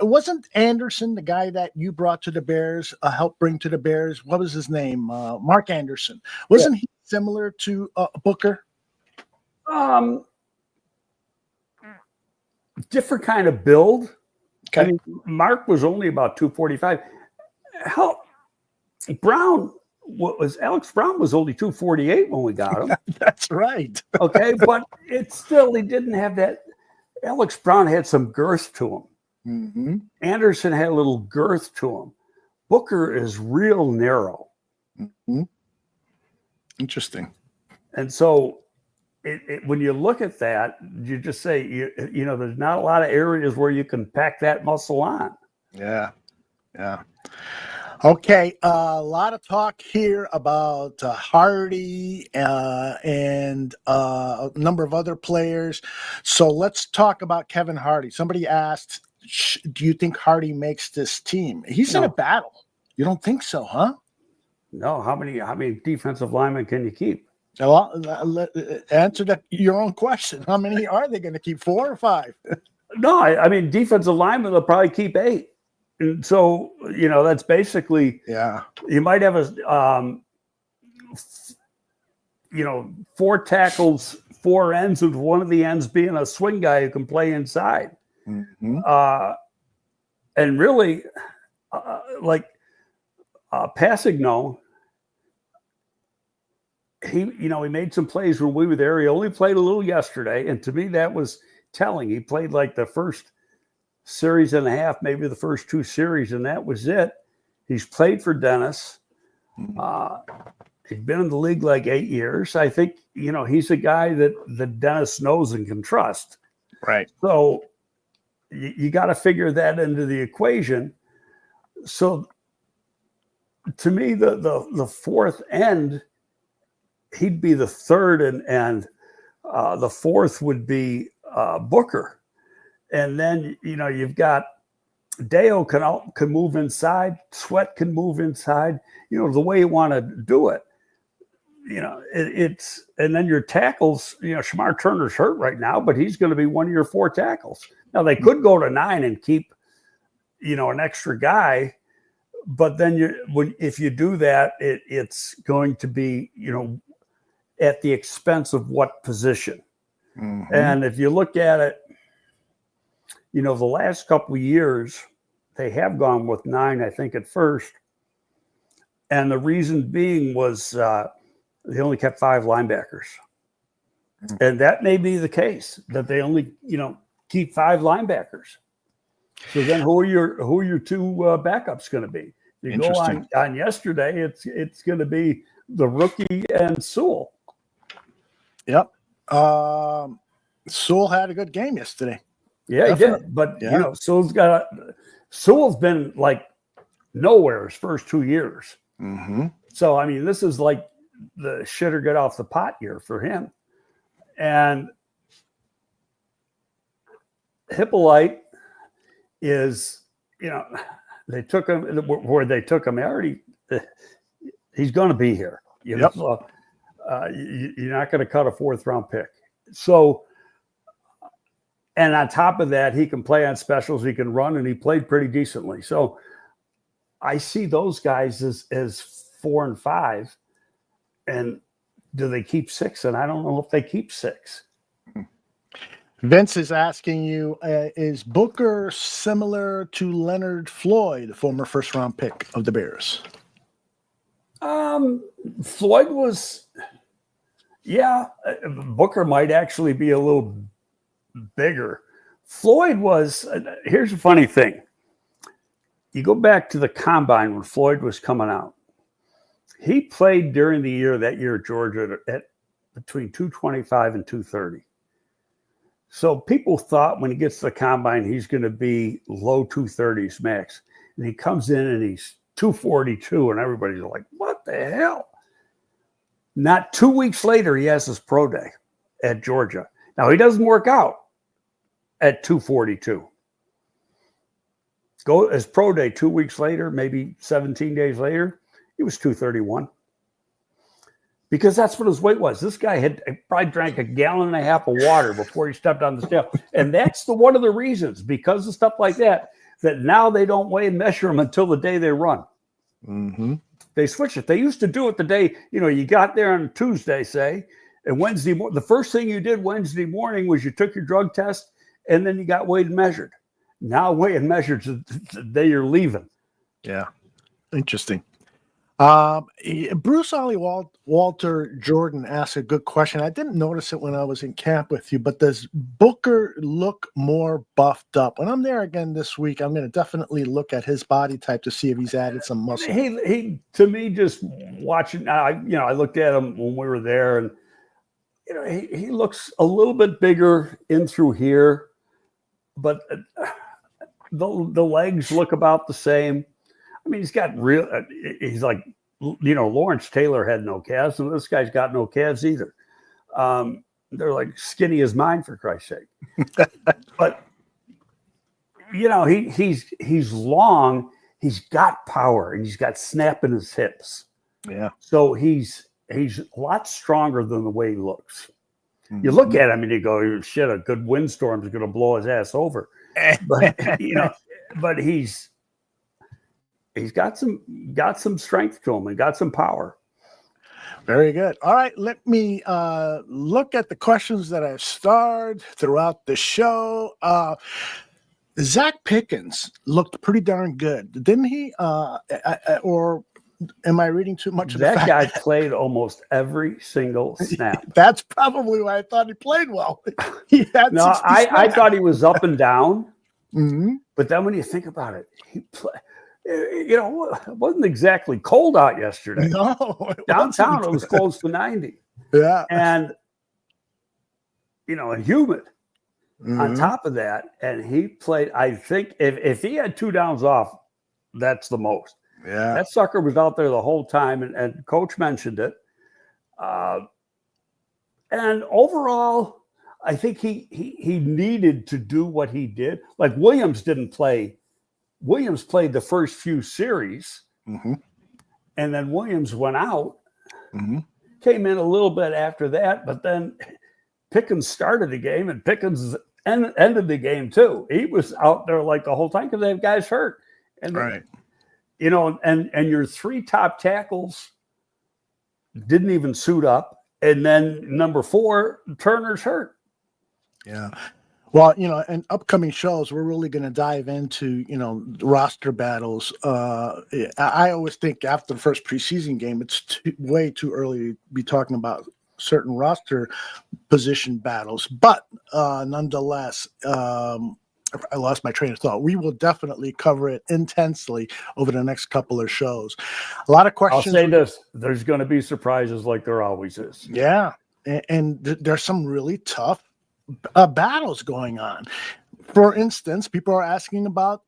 Wasn't Anderson the guy that you brought to the Bears, helped bring to the Bears? What was his name? Mark Anderson. Wasn't he similar to Booker? Different kind of build. Okay. I mean, Mark was only about 245. Hell, Alex Brown was only 248 when we got him. That's right. Okay, but he didn't have that. Alex Brown had some girth to him. Anderson had a little girth to him. Booker is real narrow. Interesting. And so when you look at that, you just say, there's not a lot of areas where you can pack that muscle on. Yeah. Okay, a lot of talk here about Hardy and a number of other players. So let's talk about Kevin Hardy. Somebody asked, do you think Hardy makes this team? He's in a battle. You don't think so, huh? No. How many defensive linemen can you keep? Well, answer your own question. How many are they going to keep? 4 or 5? No, I mean, defensive linemen, they'll probably keep 8. And so, that's basically, you might have 4 tackles, 4 ends, with one of the ends being a swing guy who can play inside. And really, Passigno, he made some plays when we were there. He only played a little yesterday. And to me, that was telling. He played like the first series and a half, maybe the first 2 series, and that was it. He's played for Dennis. He's been in the league like 8 years. I think, he's a guy that Dennis knows and can trust. Right. So you got to figure that into the equation. So to me, the fourth end, he'd be the third, and the fourth would be Booker. And then, you've got Deo can move inside. Sweat can move inside, the way you want to do it. It's and then your tackles, Shamar Turner's hurt right now, but he's going to be one of your 4 tackles. Now they could go to 9 and keep, an extra guy, but then if you do that, it's going to be, at the expense of what position. Mm-hmm. And if you look at it, the last couple of years, they have gone with 9, I think, at first. And the reason being was they only kept 5 linebackers. Mm-hmm. And that may be the case, that they only, keep 5 linebackers. So then who are your 2 backups going to be? You go on yesterday, it's going to be the rookie and Sewell. Yep. Sewell had a good game yesterday. Yeah, definitely. He did. But, Sewell's been like nowhere his first 2 years. Mm-hmm. So, I mean, this is like the shit or get off the pot year for him. And Hippolyte is, they took him where they took him. He's going to be here. Yep. So, you're not going to cut a 4th round pick. So, and on top of that, he can play on specials, he can run, and he played pretty decently. So I see those guys as 4 and 5. And do they keep 6? And I don't know if they keep 6. Vince is asking you, is Booker similar to Leonard Floyd, former 1st round pick of the Bears? Floyd was, Booker might actually be a little bigger. Floyd was, here's a funny thing. You go back to the combine when Floyd was coming out. He played during the year at Georgia at between 225 and 230. So people thought when he gets to the combine, he's going to be low 230s max. And he comes in and he's 242, and everybody's like, what the hell? Not 2 weeks later, he has his pro day at Georgia. Now, he doesn't work out at 242. Go his pro day 2 weeks later, maybe 17 days later, he was 231. Because that's what his weight was. This guy had probably drank 1.5 gallons of water before he stepped on the scale. And that's one of the reasons, because of stuff like that now they don't weigh and measure them until the day they run. Mm-hmm. They switch it. They used to do it the day, you got there on Tuesday, say, and Wednesday morning, the first thing you did Wednesday morning was you took your drug test and then you got weighed and measured. Now weigh and measured the day you're leaving. Yeah. Interesting. Bruce Ollie Walter Jordan asked a good question. I didn't notice it when I was in camp with you, but does Booker look more buffed up? When I'm there again this week, I'm going to definitely look at his body type to see if he's added some muscle. He to me, just watching, I looked at him when we were there, and he looks a little bit bigger in through here, but the legs look about the same. I mean, he's got he's like, Lawrence Taylor had no calves, and this guy's got no calves either. They're like skinny as mine, for Christ's sake. But, he's long, he's got power, and he's got snap in his hips. Yeah. So he's a lot stronger than the way he looks. Mm-hmm. You look at him and you go, shit, a good windstorm is going to blow his ass over. But, but he's got some strength to him and got some power. Very good. All right, let me look at the questions that I've starred throughout the show. Zach Pickens looked pretty darn good, didn't he? Or am I reading too much of that? Guy played almost every single snap. That's probably why I thought he played well. I thought he was up and down. Mm-hmm. But then when you think about it, he played. It wasn't exactly cold out yesterday. No, downtown it was close to 90. Yeah, and and humid. Mm-hmm. On top of that, and he played. I think if he had 2 downs off, That's the most. Yeah. That sucker was out there the whole time, and Coach mentioned it. And overall, I think he needed to do what he did. Like Williams didn't play. Williams played the first few series, Mm-hmm. and then Williams went out. Mm-hmm. Came in a little bit after that, but then Pickens started the game, and Pickens ended the game too. He was out there like the whole time because they have guys hurt, and Right. and your 3 top tackles didn't even suit up, and then number 4, Turner's hurt. Yeah. Well, in upcoming shows, we're really going to dive into, roster battles. I always think after the first preseason game, it's way too early to be talking about certain roster position battles. But nonetheless, I lost my train of thought. We will definitely cover it intensely over the next couple of shows. A lot of questions. I'll say this: there's going to be surprises like there always is. Yeah. And there's some really tough battles going on. For instance, people are asking about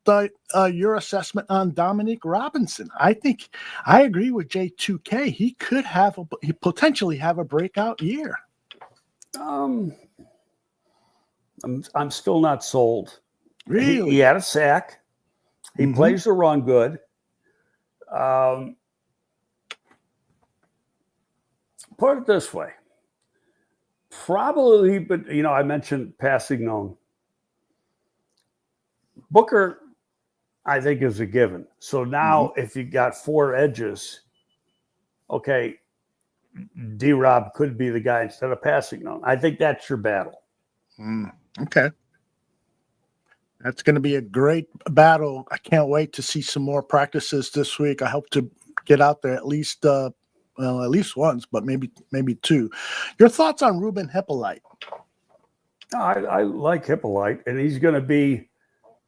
your assessment on Dominique Robinson. I think I agree with J2K. He could potentially have a breakout year. I'm still not sold. Really? He had a sack. He plays the run good. Put it this way. Probably, but I mentioned passing known. Booker, I think, is a given. So now, if you got 4 edges, okay, D-Rob could be the guy instead of passing known. I think that's your battle. Okay. That's going to be a great battle. I can't wait to see some more practices this week. I hope to get out there at least once, but maybe 2. Your thoughts on Ruben Hippolyte? I like Hippolyte, and he's going to be,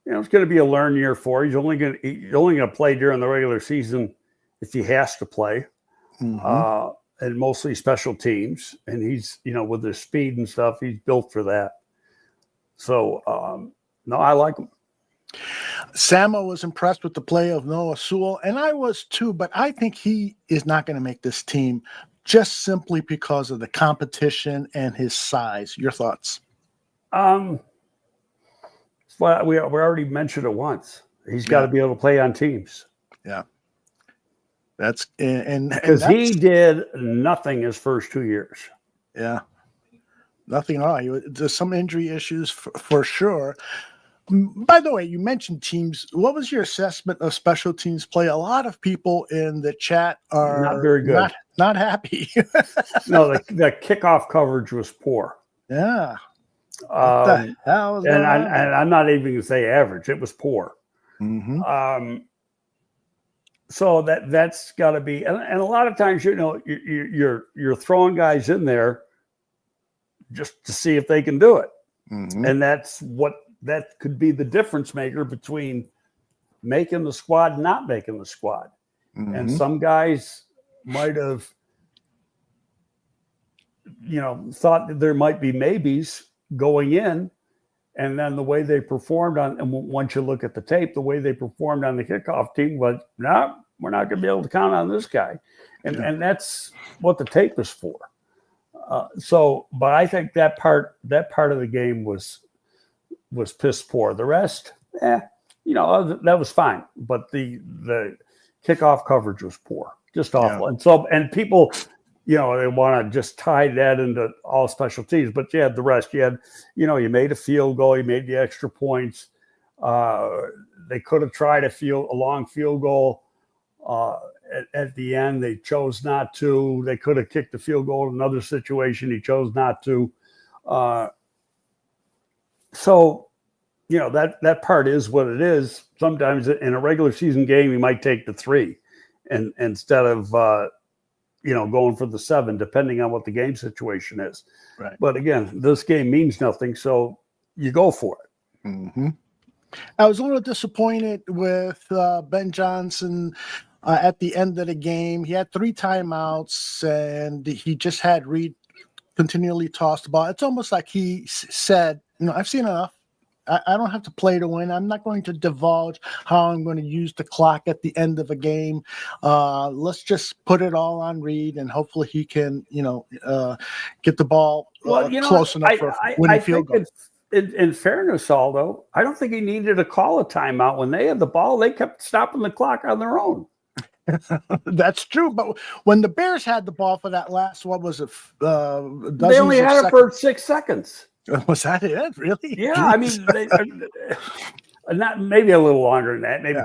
it's going to be a learn year for him. He's only going to play during the regular season if he has to play, and mostly special teams. And he's, with his speed and stuff, he's built for that. So, no, I like him. Samo was impressed with the play of Noah Sewell, and I was too, but I think he is not going to make this team just simply because of the competition and his size. Your thoughts? Well, we already mentioned it once. He's got to be able to play on teams. Yeah. That's because he did nothing his first 2 years. Yeah. Nothing at all. There's some injury issues for sure. By the way, you mentioned teams. What was your assessment of special teams play? A lot of people in the chat are not very good. Not happy. No, the kickoff coverage was poor. Yeah. What the hell is and I'm not even going to say average. It was poor. So that's got to be. And a lot of times, you're throwing guys in there just to see if they can do it, and that could be the difference maker between making the squad and not making the squad. And some guys might have, thought that there might be maybes going in. And then the way they performed and once you look at the tape, the way they performed on the kickoff team was, no, we're not going to be able to count on this guy. And that's what the tape is for. But I think that part of the game was piss poor. The rest, that was fine. But the kickoff coverage was poor, just awful. And people, they want to just tie that into all special teams. But you had the rest. You had, you made a field goal, you made the extra points. They could have tried a long field goal at the end. They chose not to. They could have kicked the field goal in another situation. He chose not to. So, that part is what it is. Sometimes in a regular season game, you might take the 3 and instead of, going for the 7, depending on what the game situation is. Right. But again, this game means nothing. So you go for it. I was a little disappointed with Ben Johnson at the end of the game. He had 3 timeouts and he just had Reed continually toss the ball. It's almost like he said, I've seen enough. I don't have to play to win. I'm not going to divulge how I'm going to use the clock at the end of a game. Let's just put it all on Reed, and hopefully he can, get the ball close enough for winning field goal. In fairness, Aldo, I don't think he needed to call a timeout. When they had the ball, they kept stopping the clock on their own. That's true, but when the Bears had the ball for that last, what was it? They only had it for 6 seconds. Was that it? Really? Yeah, I mean, not maybe a little longer than that. Maybe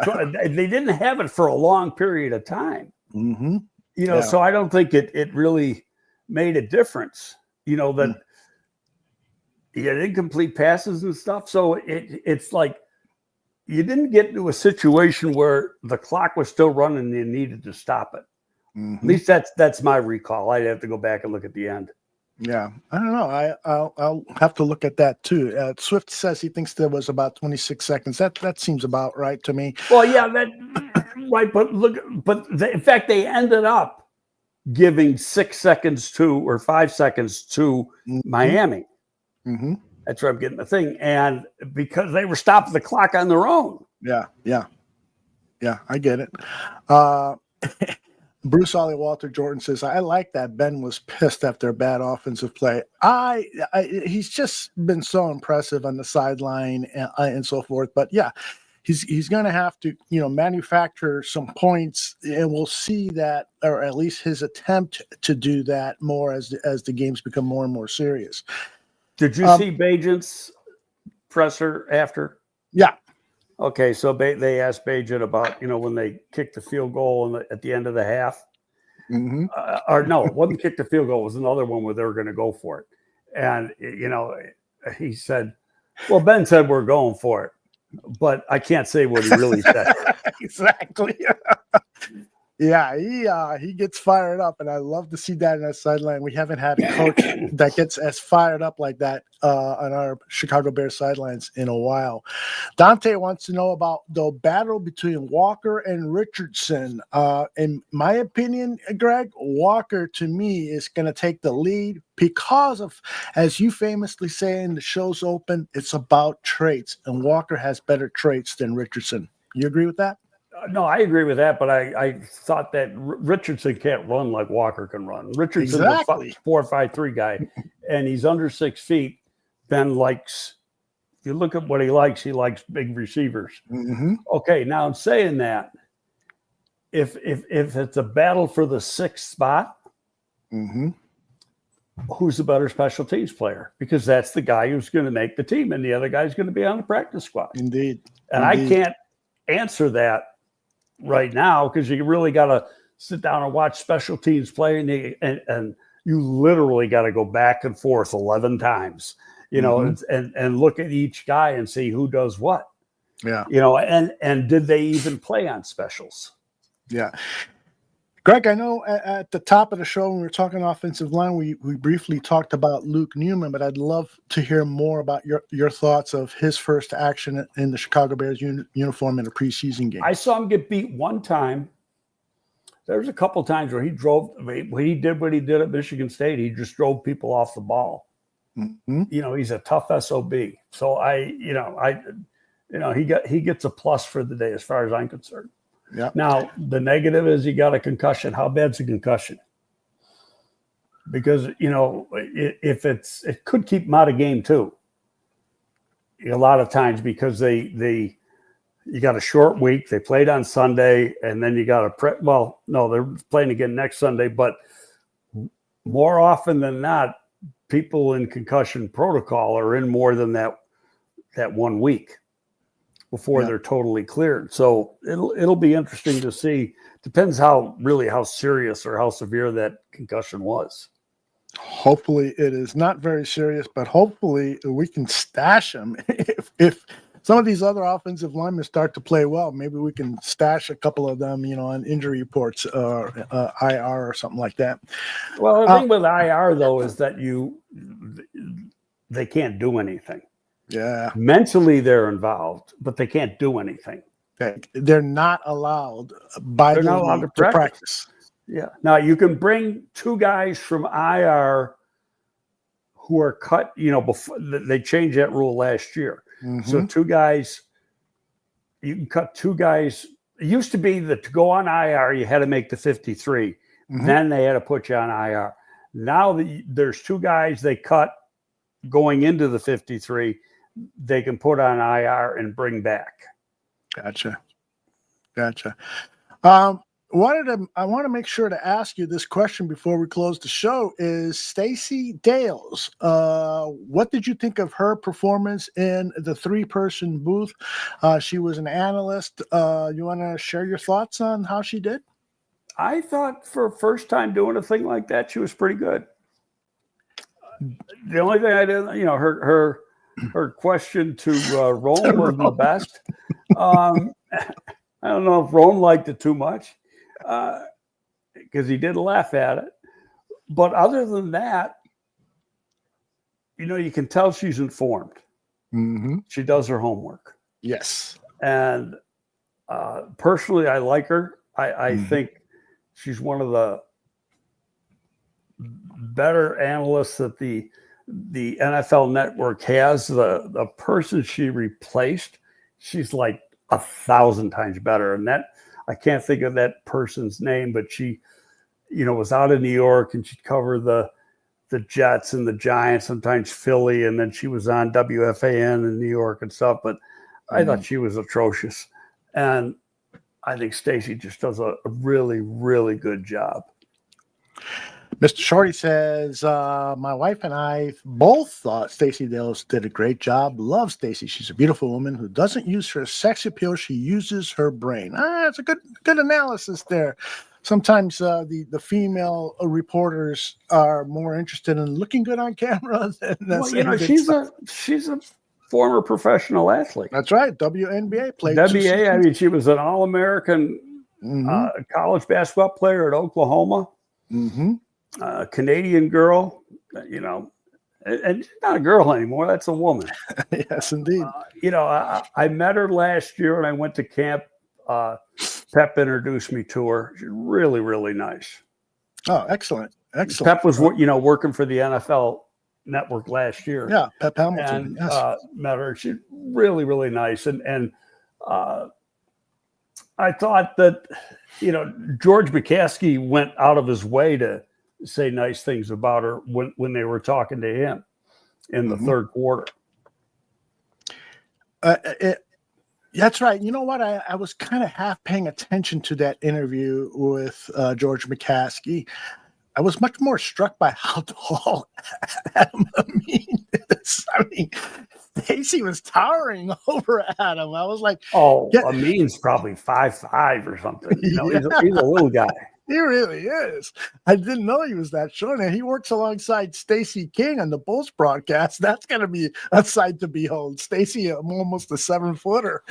they didn't have it for a long period of time. Mm-hmm. So I don't think it really made a difference. That you had incomplete passes and stuff. So it's like you didn't get into a situation where the clock was still running and you needed to stop it. Mm-hmm. At least that's my recall. I'd have to go back and look at the end. Yeah, I don't know. I'll have to look at that too. Swift says he thinks there was about 26 seconds. That seems about right to me. Well, yeah, right. But in fact, they ended up giving 6 seconds or 5 seconds to Miami. Mm-hmm. That's where I'm getting the thing, and because they were stopping the clock on their own. Yeah, I get it. Bruce Ollie Walter Jordan says, I like that Ben was pissed after a bad offensive play. He's just been so impressive on the sideline and so forth. But yeah, he's going to have to, manufacture some points, and we'll see that, or at least his attempt to do that more as the games become more and more serious. Did you see Bagent's presser after? Yeah. Okay, so they asked Bagent about, when they kicked the field goal at the end of the half. Mm-hmm. Or no, it wasn't kick the field goal. It was another one where they were going to go for it. And, he said, well, Ben said we're going for it. But I can't say what he really said. Exactly. Yeah, he gets fired up, and I love to see that in our sideline. We haven't had a coach that gets as fired up like that on our Chicago Bears sidelines in a while. Dante wants to know about the battle between Walker and Richardson. In my opinion, Greg, Walker to me is going to take the lead because of, as you famously say in the show's open, it's about traits, and Walker has better traits than Richardson. You agree with that? No, I agree with that, but I thought that Richardson can't run like Walker can run. Richardson's exactly. a 4.53 guy, and he's under 6 feet. Ben likes, if you look at what he likes big receivers. Mm-hmm. Okay, now I'm saying that if it's a battle for the 6th spot, mm-hmm. who's the better special teams player? Because that's the guy who's going to make the team, and the other guy's going to be on the practice squad. Indeed. And I can't answer that right now because you really got to sit down and watch special teams play, and you literally got to go back and forth 11 times, and look at each guy and see who does what. Yeah. And did they even play on specials? Yeah. Greg, I know at the top of the show when we were talking offensive line, we briefly talked about Luke Newman, but I'd love to hear more about your thoughts of his first action in the Chicago Bears uniform in a preseason game. I saw him get beat one time. There was a couple times where he did what he did at Michigan State. He just drove people off the ball. Mm-hmm. He's a tough SOB. So he gets a plus for the day as far as I'm concerned. Yeah. Now, the negative is he got a concussion. How bad's a concussion? Because, it could keep him out of game too. A lot of times because you got a short week. They played on Sunday, and then you got they're playing again next Sunday. But more often than not, people in concussion protocol are in more than that 1 week before they're totally cleared. So it'll be interesting to see. Depends how serious or how severe that concussion was. Hopefully it is not very serious, but hopefully we can stash him. If some of these other offensive linemen start to play well, maybe we can stash a couple of them, on injury reports or IR or something like that. Well, the thing with IR though is that they can't do anything. Yeah. Mentally, they're involved, but they can't do anything. They're not allowed by the league to practice. Yeah. Now, you can bring 2 guys from IR who are cut, before they changed that rule last year. So two guys, you can cut two guys. It used to be that to go on IR, you had to make the 53. Then they had to put you on IR. Now there's two guys they cut going into the 53. They can put on IR and bring back. Gotcha. I want to make sure to ask you this question before we close the show. Is Stacey Dales? What did you think of her performance in the 3-person booth? She was an analyst. You want to share your thoughts on how she did? I thought for a first time doing a thing like that, she was pretty good. The only thing I didn't, her question to Rome was the best. I don't know if Rome liked it too much because he did laugh at it. But other than that, you can tell she's informed. She does her homework. Yes. And personally, I like her. I think she's one of the better analysts that the NFL Network has. The person she replaced, she's like 1,000 times better. And that, I can't think of that person's name, but she, was out of New York and she'd cover the Jets and the Giants, sometimes Philly. And then she was on WFAN in New York and stuff. But I thought she was atrocious. And I think Stacey just does a really, really good job. Mr. Shorty says, my wife and I both thought Stacey Dales did a great job. Love Stacey. She's a beautiful woman who doesn't use her sex appeal. She uses her brain. It's a good analysis there. Sometimes the female reporters are more interested in looking good on camera than she's a former professional athlete. That's right. WNBA played. WNBA. I mean, she was an All-American college basketball player at Oklahoma. Canadian girl, and she's not a girl anymore. That's a woman. Yes, indeed. I met her last year when I went to camp. Pep introduced me to her. She's really, really nice. Oh, excellent. Pep was, working for the NFL Network last year. Yeah, Pep Hamilton. And met her. She's really, really nice. And I thought that, George McCaskey went out of his way to say nice things about her when they were talking to him in the third quarter. That's right. You know what? I was kind of half paying attention to that interview with George McCaskey. I was much more struck by how tall Adam Amin is. I mean, Stacey was towering over Adam. I was like, Amin's probably 5'5" or something. He's a little guy. He really is. I didn't know he was that short. And he works alongside Stacey King on the Bulls broadcast. That's going to be a sight to behold. Stacey, almost a 7-footer.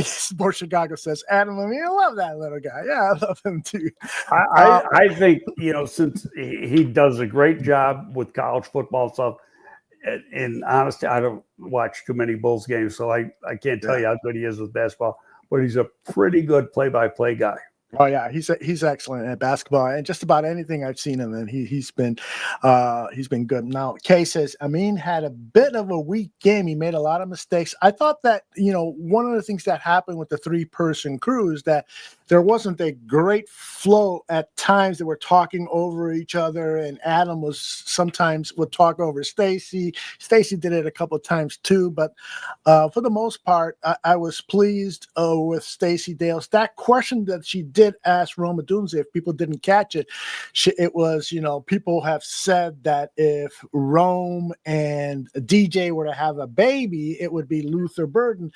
Sports Chicago says, Adam, I love that little guy. Yeah, I love him too. I think, since he does a great job with college football stuff, and honestly, I don't watch too many Bulls games, so I can't tell you how good he is with basketball. But he's a pretty good play-by-play guy. Oh yeah, he's excellent at basketball and just about anything I've seen him in. He's been good. Now, Kay says Amin had a bit of a weak game. He made a lot of mistakes. I thought that one of the things that happened with the 3-person crew is that there wasn't a great flow at times. They were talking over each other, and Adam would talk over Stacey. Stacey did it a couple of times too, but for the most part, I was pleased with Stacey Dales. That question that she did ask Roma Dunze, if people didn't catch it, it was, people have said that if Rome and DJ were to have a baby, it would be Luther Burden.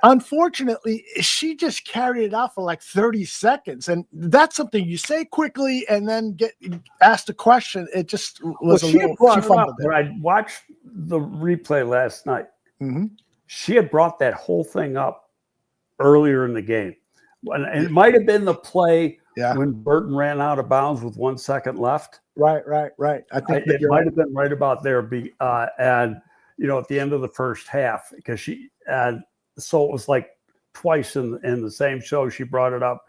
Unfortunately, she just carried it out for like 30 seconds. And that's something you say quickly and then get asked a question. It just was a little. She fumbled it. When I watched the replay last night, she had brought that whole thing up earlier in the game. And it might have been the play when Burton ran out of bounds with 1 second left. Right. I think it might have been right about there. And, at the end of the first half, because so it was like twice in the same show she brought it up.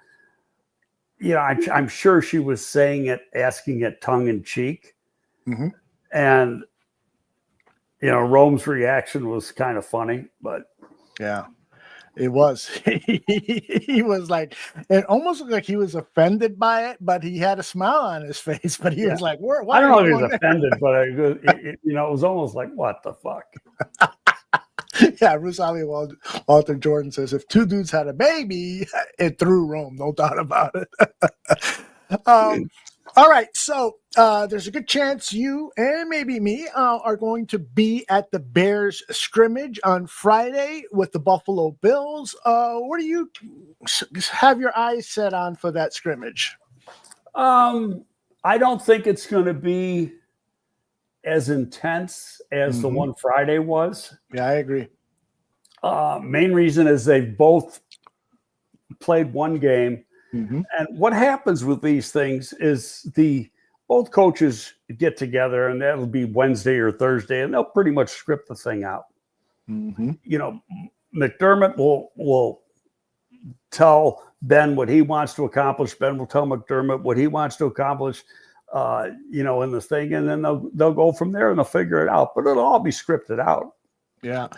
I'm sure she was saying it, asking it tongue in cheek. And, Rome's reaction was kind of funny, but yeah. It was. He was like, it almost looked like he was offended by it, but he had a smile on his face. But he was like, I don't know if he was offended, but it was almost like, what the fuck? Yeah, Rosalie Walter Jordan says, if two dudes had a baby, it threw Rome, no doubt about it. All right, so there's a good chance you and maybe me are going to be at the Bears scrimmage on Friday with the Buffalo Bills. What do you have your eyes set on for that scrimmage? I don't think it's going to be as intense as the one Friday was. Yeah, I agree. Main reason is they've both played one game. And what happens with these things is both coaches get together, and that'll be Wednesday or Thursday, and they'll pretty much script the thing out. McDermott will tell Ben what he wants to accomplish. Ben will tell McDermott what he wants to accomplish, in the thing, and then they'll go from there and they'll figure it out. But it'll all be scripted out. Yeah.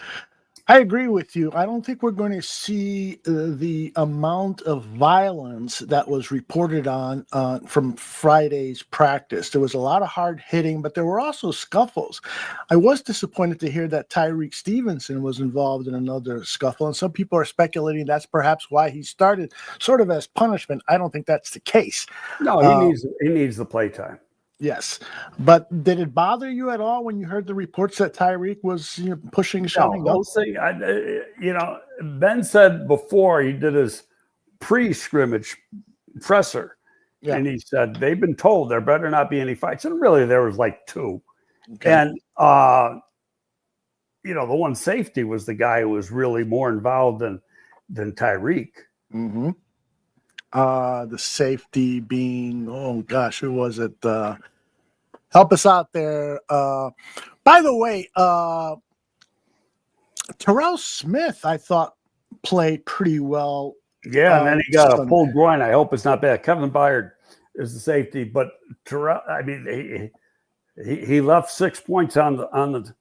I agree with you. I don't think we're going to see the amount of violence that was reported on from Friday's practice. There was a lot of hard hitting, but there were also scuffles. I was disappointed to hear that Tyreek Stevenson was involved in another scuffle, and some people are speculating that's perhaps why he started sort of as punishment. I don't think that's the case. No, he needs the play time. Yes, but did it bother you at all when you heard the reports that Tyreek was pushing, shoving? No, Ben said before he did his pre-scrimmage presser, and he said they've been told there better not be any fights, and really there was like two, and the one safety was the guy who was really more involved than Tyreek. The safety being, oh gosh, who was it? Help us out there. By the way, Terrell Smith, I thought played pretty well. Yeah, and then he got a pulled groin. I hope it's not bad. Kevin Byard is the safety, but Terrell, I mean, he left 6 points on the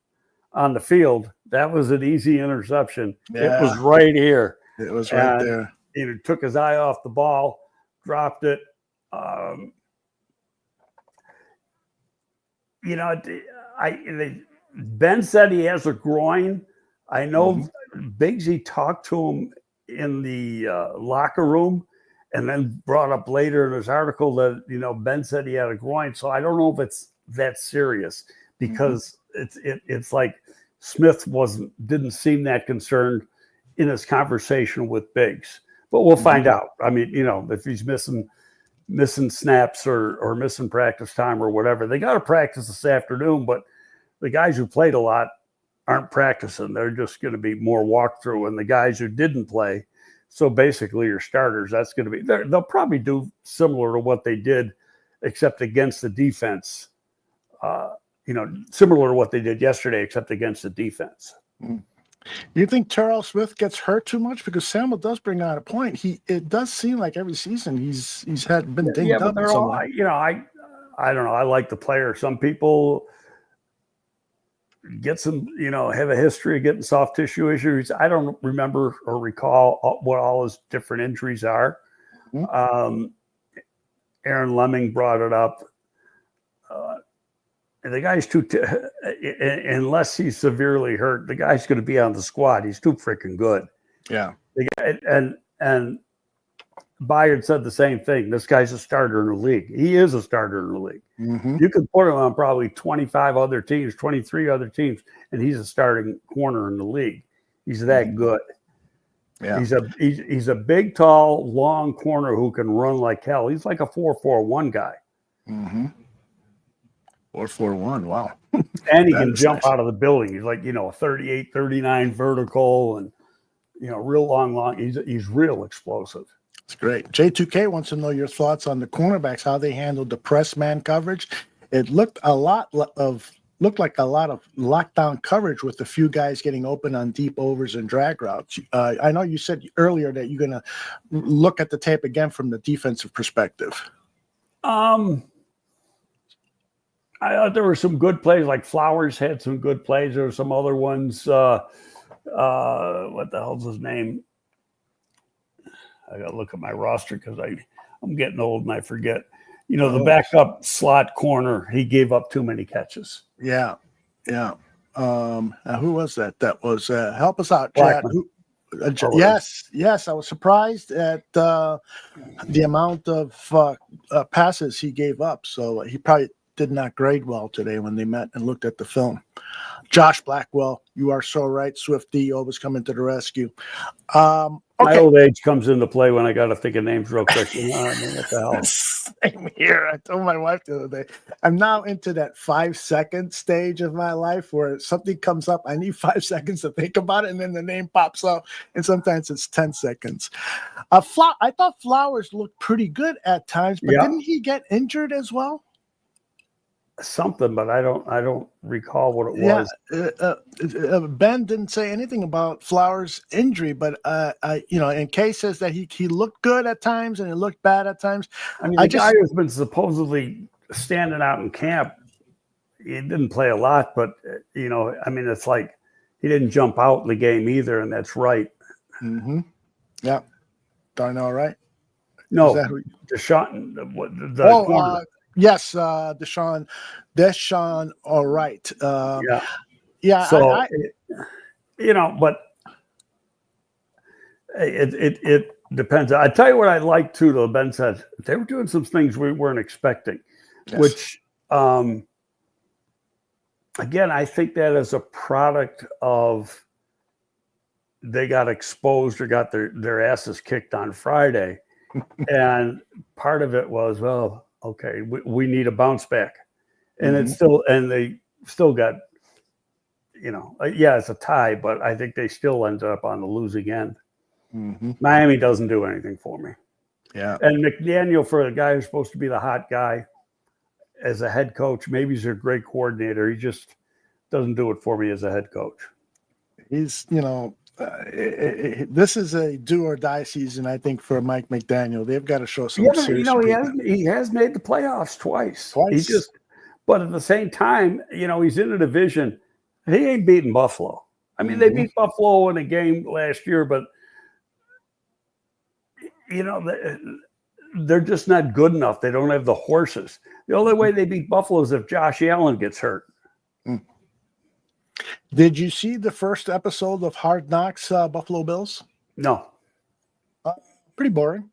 field. That was an easy interception. Yeah. It was right here. It was right there. He took his eye off the ball, dropped it. Ben said he has a groin. I know Bigsy talked to him in the locker room and then brought up later in his article that, Ben said he had a groin. So I don't know if it's that serious because it's like Smith didn't seem that concerned in his conversation with Biggs. But we'll find out. I mean, if he's missing snaps or missing practice time or whatever, they got to practice this afternoon. But the guys who played a lot aren't practicing. They're just going to be more walkthrough. And the guys who didn't play, so basically your starters, that's going to be, they'll probably do similar to what they did, except against the defense. Similar to what they did yesterday, except against the defense. You think Terrell Smith gets hurt too much? Because Samuel does bring out a point. It does seem like every season he's been dinged up. But I don't know. I like the player. Some people get some, have a history of getting soft tissue issues. I don't remember or recall what all his different injuries are. Aaron Lemming brought it up. And the guy's unless he's severely hurt, the guy's going to be on the squad. He's too freaking good. Yeah. And Byard said the same thing. This guy's a starter in the league. He is a starter in the league. You can put him on probably 25 other teams, 23 other teams, and he's a starting corner in the league. He's that good. Yeah. He's a big, tall, long corner who can run like hell. He's like a 4.41 guy. 4.41. Wow. And he can jump out of the building. He's like, a 38, 39 vertical and, real long. He's real explosive. It's great. J2K wants to know your thoughts on the cornerbacks, how they handled the press man coverage. It looked like a lot of lockdown coverage with a few guys getting open on deep overs and drag routes. I know you said earlier that you're going to look at the tape again from the defensive perspective. I thought there were some good plays. Like Flowers had some good plays. There were some other ones. What the hell's his name? I got to look at my roster because I'm getting old and I forget. The backup slot corner, he gave up too many catches. Yeah. Who was that? That was help us out, Chad. Yes. I was surprised at the amount of passes he gave up. So he probably did not grade well today when they met and looked at the film. Josh Blackwell, you are so right. Swifty always coming to the rescue. My old age comes into play when I got to think of names real quick. What the hell? Same here. I told my wife the other day, I'm now into that 5-second stage of my life where something comes up. I need 5 seconds to think about it, and then the name pops up, and sometimes it's 10 seconds. I thought Flowers looked pretty good at times, but didn't he get injured as well? Something, but I don't recall what it was. Ben didn't say anything about Flowers' injury, but and Kay says that he looked good at times and he looked bad at times. I mean, the guy who's been supposedly standing out in camp, he didn't play a lot, but it's like he didn't jump out in the game either, and that's right. Mm-hmm. Yeah, Darnell, right? No, Deshaun. Corner. Yes, Deshaun, all right. Yeah. So, but it depends. I tell you what I like too, though. Ben said they were doing some things we weren't expecting, which, again, I think that is a product of they got exposed or got their asses kicked on Friday. And part of it was, okay, we need a bounce back, and they still got, it's a tie, but I think they still ended up on the losing end. Mm-hmm. Miami doesn't do anything for me. Yeah, and McDaniel, for a guy who's supposed to be the hot guy as a head coach, maybe he's a great coordinator. He just doesn't do it for me as a head coach. He's, this is a do or die season, I think, for Mike McDaniel. They've got to show some serious. He has made the playoffs twice. But at the same time, he's in a division. He ain't beating Buffalo. I mean, they beat Buffalo in a game last year, but they're just not good enough. They don't have the horses. The only way they beat Buffalo is if Josh Allen gets hurt. Did you see the first episode of Hard Knocks, Buffalo Bills? No. Pretty boring.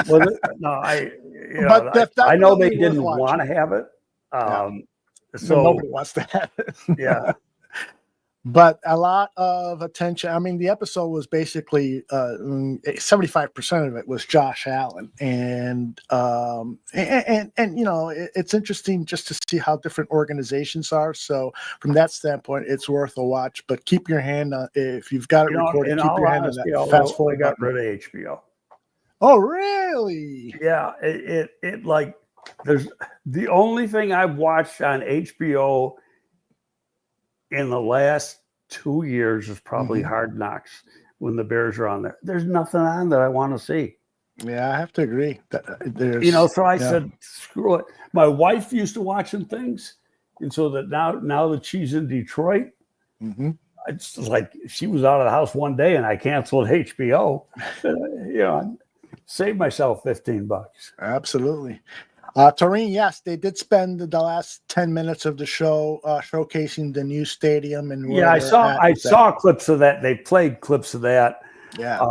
Was it? No, I know they didn't want to have it. So nobody wants to have it. Yeah. But a lot of attention. I mean, the episode was basically 75% of it was Josh Allen, and it's interesting just to see how different organizations are. So from that standpoint, it's worth a watch. But keep your hand on, if you've got it recorded. Keep your hand on that. Fast forward. I got rid of HBO. Oh, really? Yeah. It like there's the only thing I've watched on HBO in the last 2 years is probably Hard Knocks when the Bears are on there. There's nothing on that I want to see. Yeah, I have to agree. So I said, screw it. My wife used to watch some things. And so that now that she's in Detroit, it's like she was out of the house one day and I canceled HBO. Saved myself $15. Absolutely. Taurine, yes, they did spend the last 10 minutes of the show showcasing the new stadium. And I saw clips of that. They played clips of that. Yeah.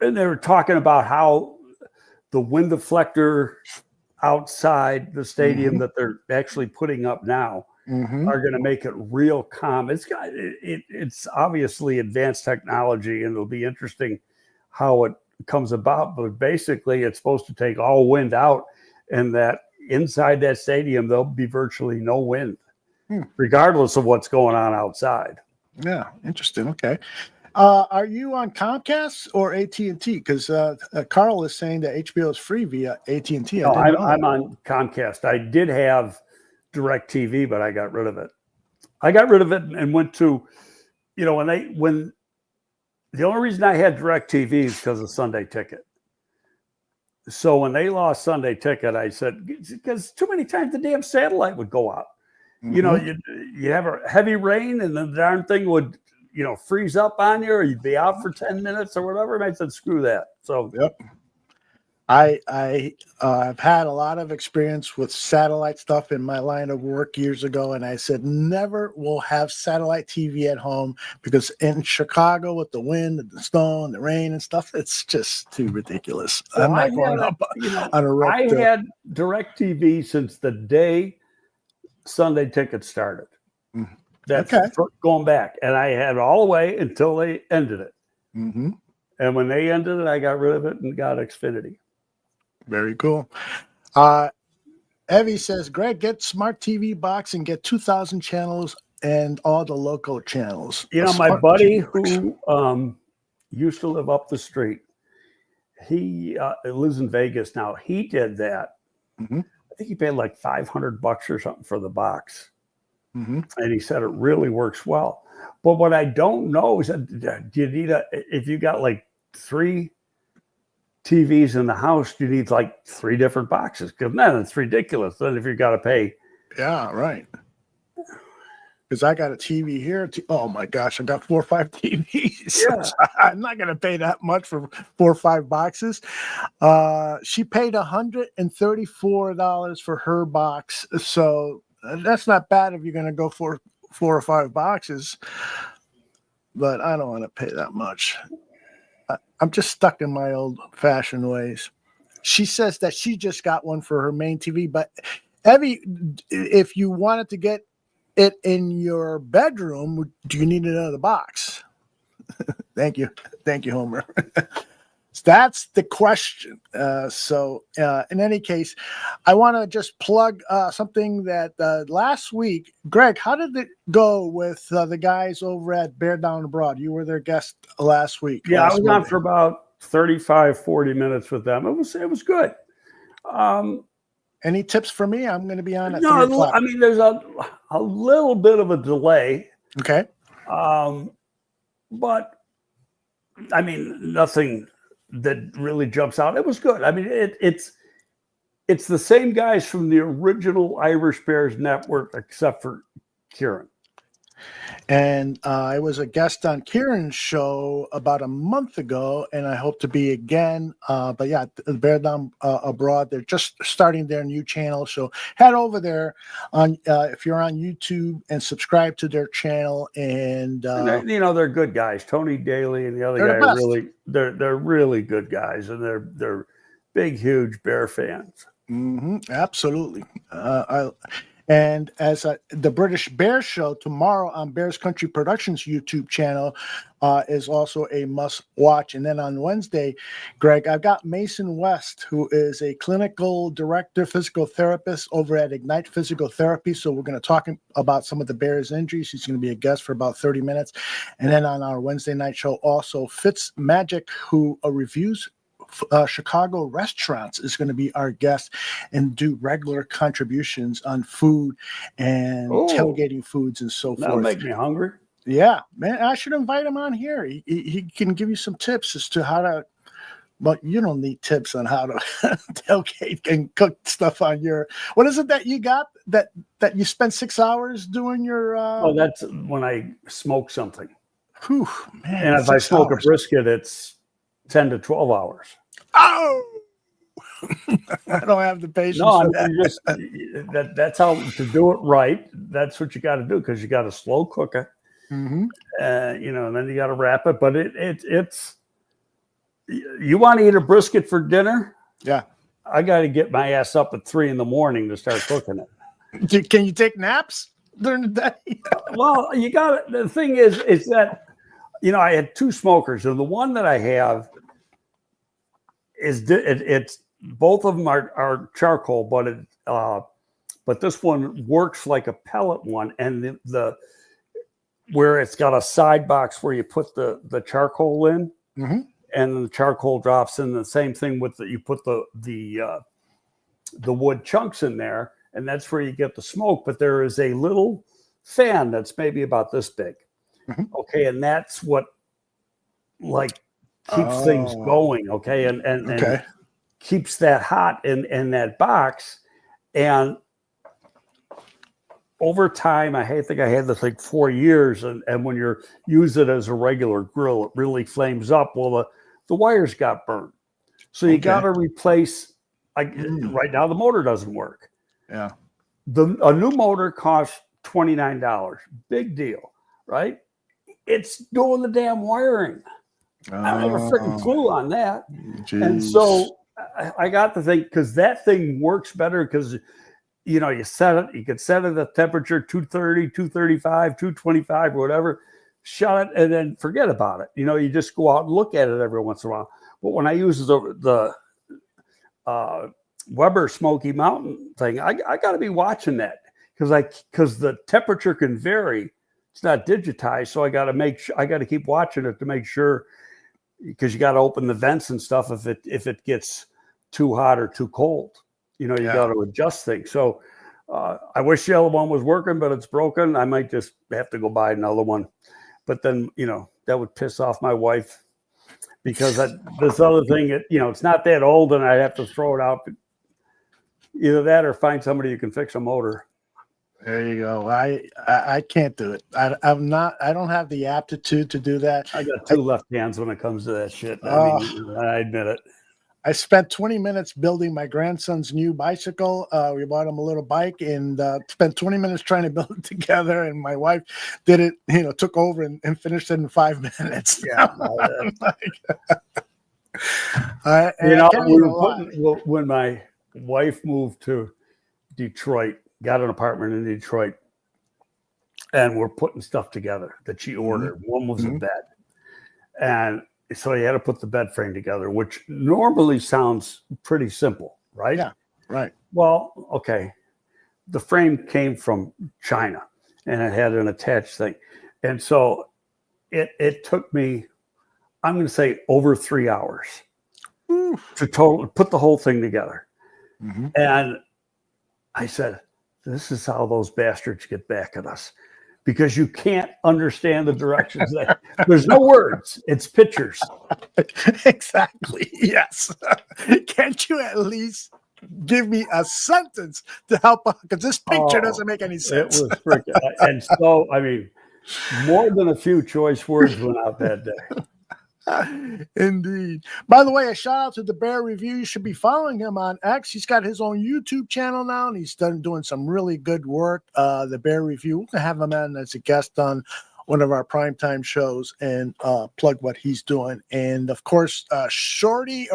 And they were talking about how the wind deflector outside the stadium that they're actually putting up now are going to make it real calm. It's obviously advanced technology, and it'll be interesting how it comes about, but basically it's supposed to take all wind out, and that inside that stadium there'll be virtually no wind regardless of what's going on outside. Yeah, interesting. Okay. Are you on Comcast or AT&T? Because Carl is saying that HBO is free via AT&T. No, I'm on Comcast. I did have DirecTV, but I got rid of it. And went to, when the only reason I had DirecTV is because of Sunday Ticket. So when they lost Sunday Ticket, I said, because too many times the damn satellite would go out. You know, you have a heavy rain and the darn thing would, freeze up on you, or you'd be out for 10 minutes or whatever. And I said, screw that. So Yep. I've had a lot of experience with satellite stuff in my line of work years ago, and I said never will have satellite TV at home because in Chicago with the wind, the snow, and the rain and stuff, it's just too ridiculous. Well, I'm not going up on a rope. I had DirecTV since the day Sunday Ticket started. That's going back, and I had it all the way until they ended it. Mm-hmm. And when they ended it, I got rid of it and got Xfinity. Very cool. Evie says, Greg, get smart TV box and get 2,000 channels and all the local channels. My buddy who used to live up the street, he lives in Vegas now. He did that. Mm-hmm. I think he paid like $500 or something for the box. Mm-hmm. And he said it really works well. But what I don't know is that do you need if you got like 3 TVs in the house, you need like 3 different boxes, because then it's ridiculous. Then if you got to pay. Yeah, right. Because I got a TV here. Oh my gosh, I got 4 or 5 TVs. Yeah. I'm not going to pay that much for 4 or 5 boxes. She paid $134 for her box. So that's not bad if you're going to go for 4 or 5 boxes. But I don't want to pay that much. I'm just stuck in my old-fashioned ways. She says that she just got one for her main TV, but Evie, if you wanted to get it in your bedroom, do you need another box? Thank you, Homer. That's the question. So in any case, I want to just plug something that last week, Greg, how did it go with the guys over at Bear Down Abroad? You were their guest last week. Yeah, I was on for about 35, 40 minutes with them. It was good. Any tips for me? I'm going to be on at 3 No, o'clock. I mean, there's a little bit of a delay. Okay. But, I mean, nothing that really jumps out. It was good. I mean, it's the same guys from the original Irish Bears network, except for Kieran. And I was a guest on Kieran's show about a month ago, and I hope to be again. But yeah, Bear Down Abroad, they're just starting their new channel. So head over there on if you're on YouTube and subscribe to their channel. And they're good guys. Tony Daly and the other guy are they're really good guys, and they're big, huge Bear fans. Mm-hmm, absolutely. And as the British Bear Show tomorrow on Bears Country Productions YouTube channel is also a must watch. And then on Wednesday, Greg, I've got Mason West, who is a clinical director, physical therapist over at Ignite Physical Therapy. So we're going to talk about some of the Bears injuries. He's going to be a guest for about 30 minutes. And then on our Wednesday night show, also Fitz Magic, who reviews Chicago restaurants, is going to be our guest and do regular contributions on food and tailgating foods and so forth. That'll make me hungry. Yeah, man, I should invite him on here. He can give you some tips as to how to, but you don't need tips on how to tailgate and cook stuff on your, what is it that you got that you spend 6 hours doing your that's when I smoke something. Whew, man, and if I smoke a brisket, it's 10 to 12 hours. Oh, I don't have the patience. No, for that. That's how to do it right. That's what you got to do, because you got to slow cook it. Mm-hmm. And then you got to wrap it. But it's you want to eat a brisket for dinner? Yeah, I got to get my ass up at 3 a.m. to start cooking it. Can you take naps during the day? Well, you got it. The thing is that I had 2 smokers, and the one that I have is it's both of them are charcoal, but this one works like a pellet one, and the where it's got a side box where you put the charcoal in, mm-hmm. and the charcoal drops in. The same thing with you put the wood chunks in there, and that's where you get the smoke. But there is a little fan that's maybe about this big. Mm-hmm. Okay, and that's what keeps things going. Okay, and keeps that hot in that box. And over time, I think I had this like 4 years, and when you use it as a regular grill, it really flames up. Well, the wires got burned. So you got to replace. Right now, the motor doesn't work. Yeah. A new motor costs $29. Big deal, right? It's doing the damn wiring. I don't have a freaking clue on that. Geez. And so I got to think, because that thing works better because, you know, you could set it at temperature 230, 235, 225, or whatever, shut it, and then forget about it. You know, you just go out and look at it every once in a while. But when I use the Weber Smoky Mountain thing, I got to be watching that because the temperature can vary. It's not digitized, so I got to keep watching it to make sure, because you got to open the vents and stuff if it gets too hot or too cold. You know, you got to adjust things. So I wish the other one was working, but it's broken. I might just have to go buy another one. But then, you know, that would piss off my wife, because this other thing, it's not that old, and I'd have to throw it out. Either that or find somebody who can fix a motor. There you go. I can't do it. I don't have the aptitude to do that. I got two left hands when it comes to that shit. I admit it. I spent 20 minutes building my grandson's new bicycle. We bought him a little bike and spent 20 minutes trying to build it together. And my wife did it, took over and finished it in 5 minutes. Yeah. When my wife moved to Detroit, got an apartment in Detroit, and we're putting stuff together that she ordered. One was a bed. And so you had to put the bed frame together, which normally sounds pretty simple, right? Yeah, right. Well, okay. The frame came from China, and it had an attached thing. And so it took me, I'm going to say, over 3 hours to put the whole thing together. And I said, this is how those bastards get back at us, because you can't understand the directions. There's no words. It's pictures. Exactly. Yes. Can't you at least give me a sentence to help? Because this picture doesn't make any sense. It was freaking. And so, I mean, more than a few choice words went out that day. Indeed. By the way, a shout out to the Bear Review. You should be following him on X. He's got his own YouTube channel now, and he's doing some really good work. The Bear Review. We're gonna have him on as a guest on one of our primetime shows and plug what he's doing. And of course, Swifty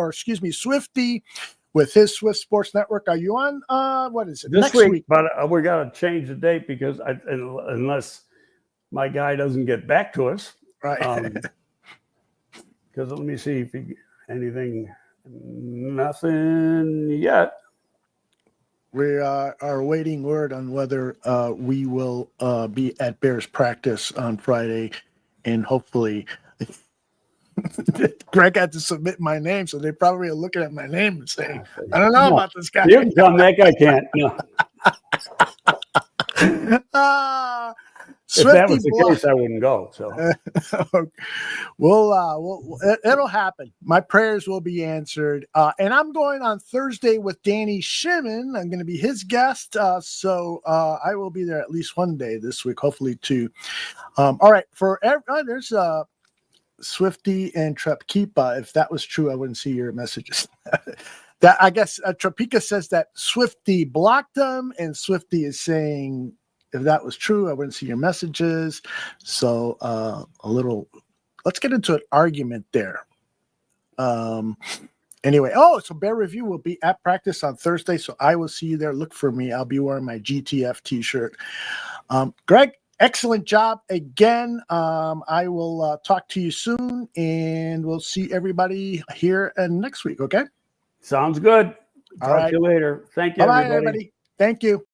with his Swift Sports Network. Are you on? What is it? This Next week? But we got to change the date because unless my guy doesn't get back to us, right? Because let me see if nothing yet. We are awaiting word on whether we will be at Bears practice on Friday, and hopefully Greg had to submit my name, so they probably are looking at my name and saying, I don't know about this guy. You can come, that guy can't. No. If that was the case, I wouldn't go. So it'll happen. My prayers will be answered. And I'm going on Thursday with Danny Shimon. I'm going to be his guest. So I will be there at least one day this week, hopefully two. All right. There's Swifty and Trepkeepa. If that was true, I wouldn't see your messages. That I guess Trepika says that Swifty blocked them, and Swifty is saying, if that was true, I wouldn't see your messages. So let's get into an argument there. Anyway, so Bear Review will be at practice on Thursday, so I will see you there. Look for me. I'll be wearing my GTF t-shirt. Greg, excellent job again. I will talk to you soon, and we'll see everybody here next week, okay? Sounds good. All Talk right. to you later. Thank you, Bye-bye, everybody. Thank you.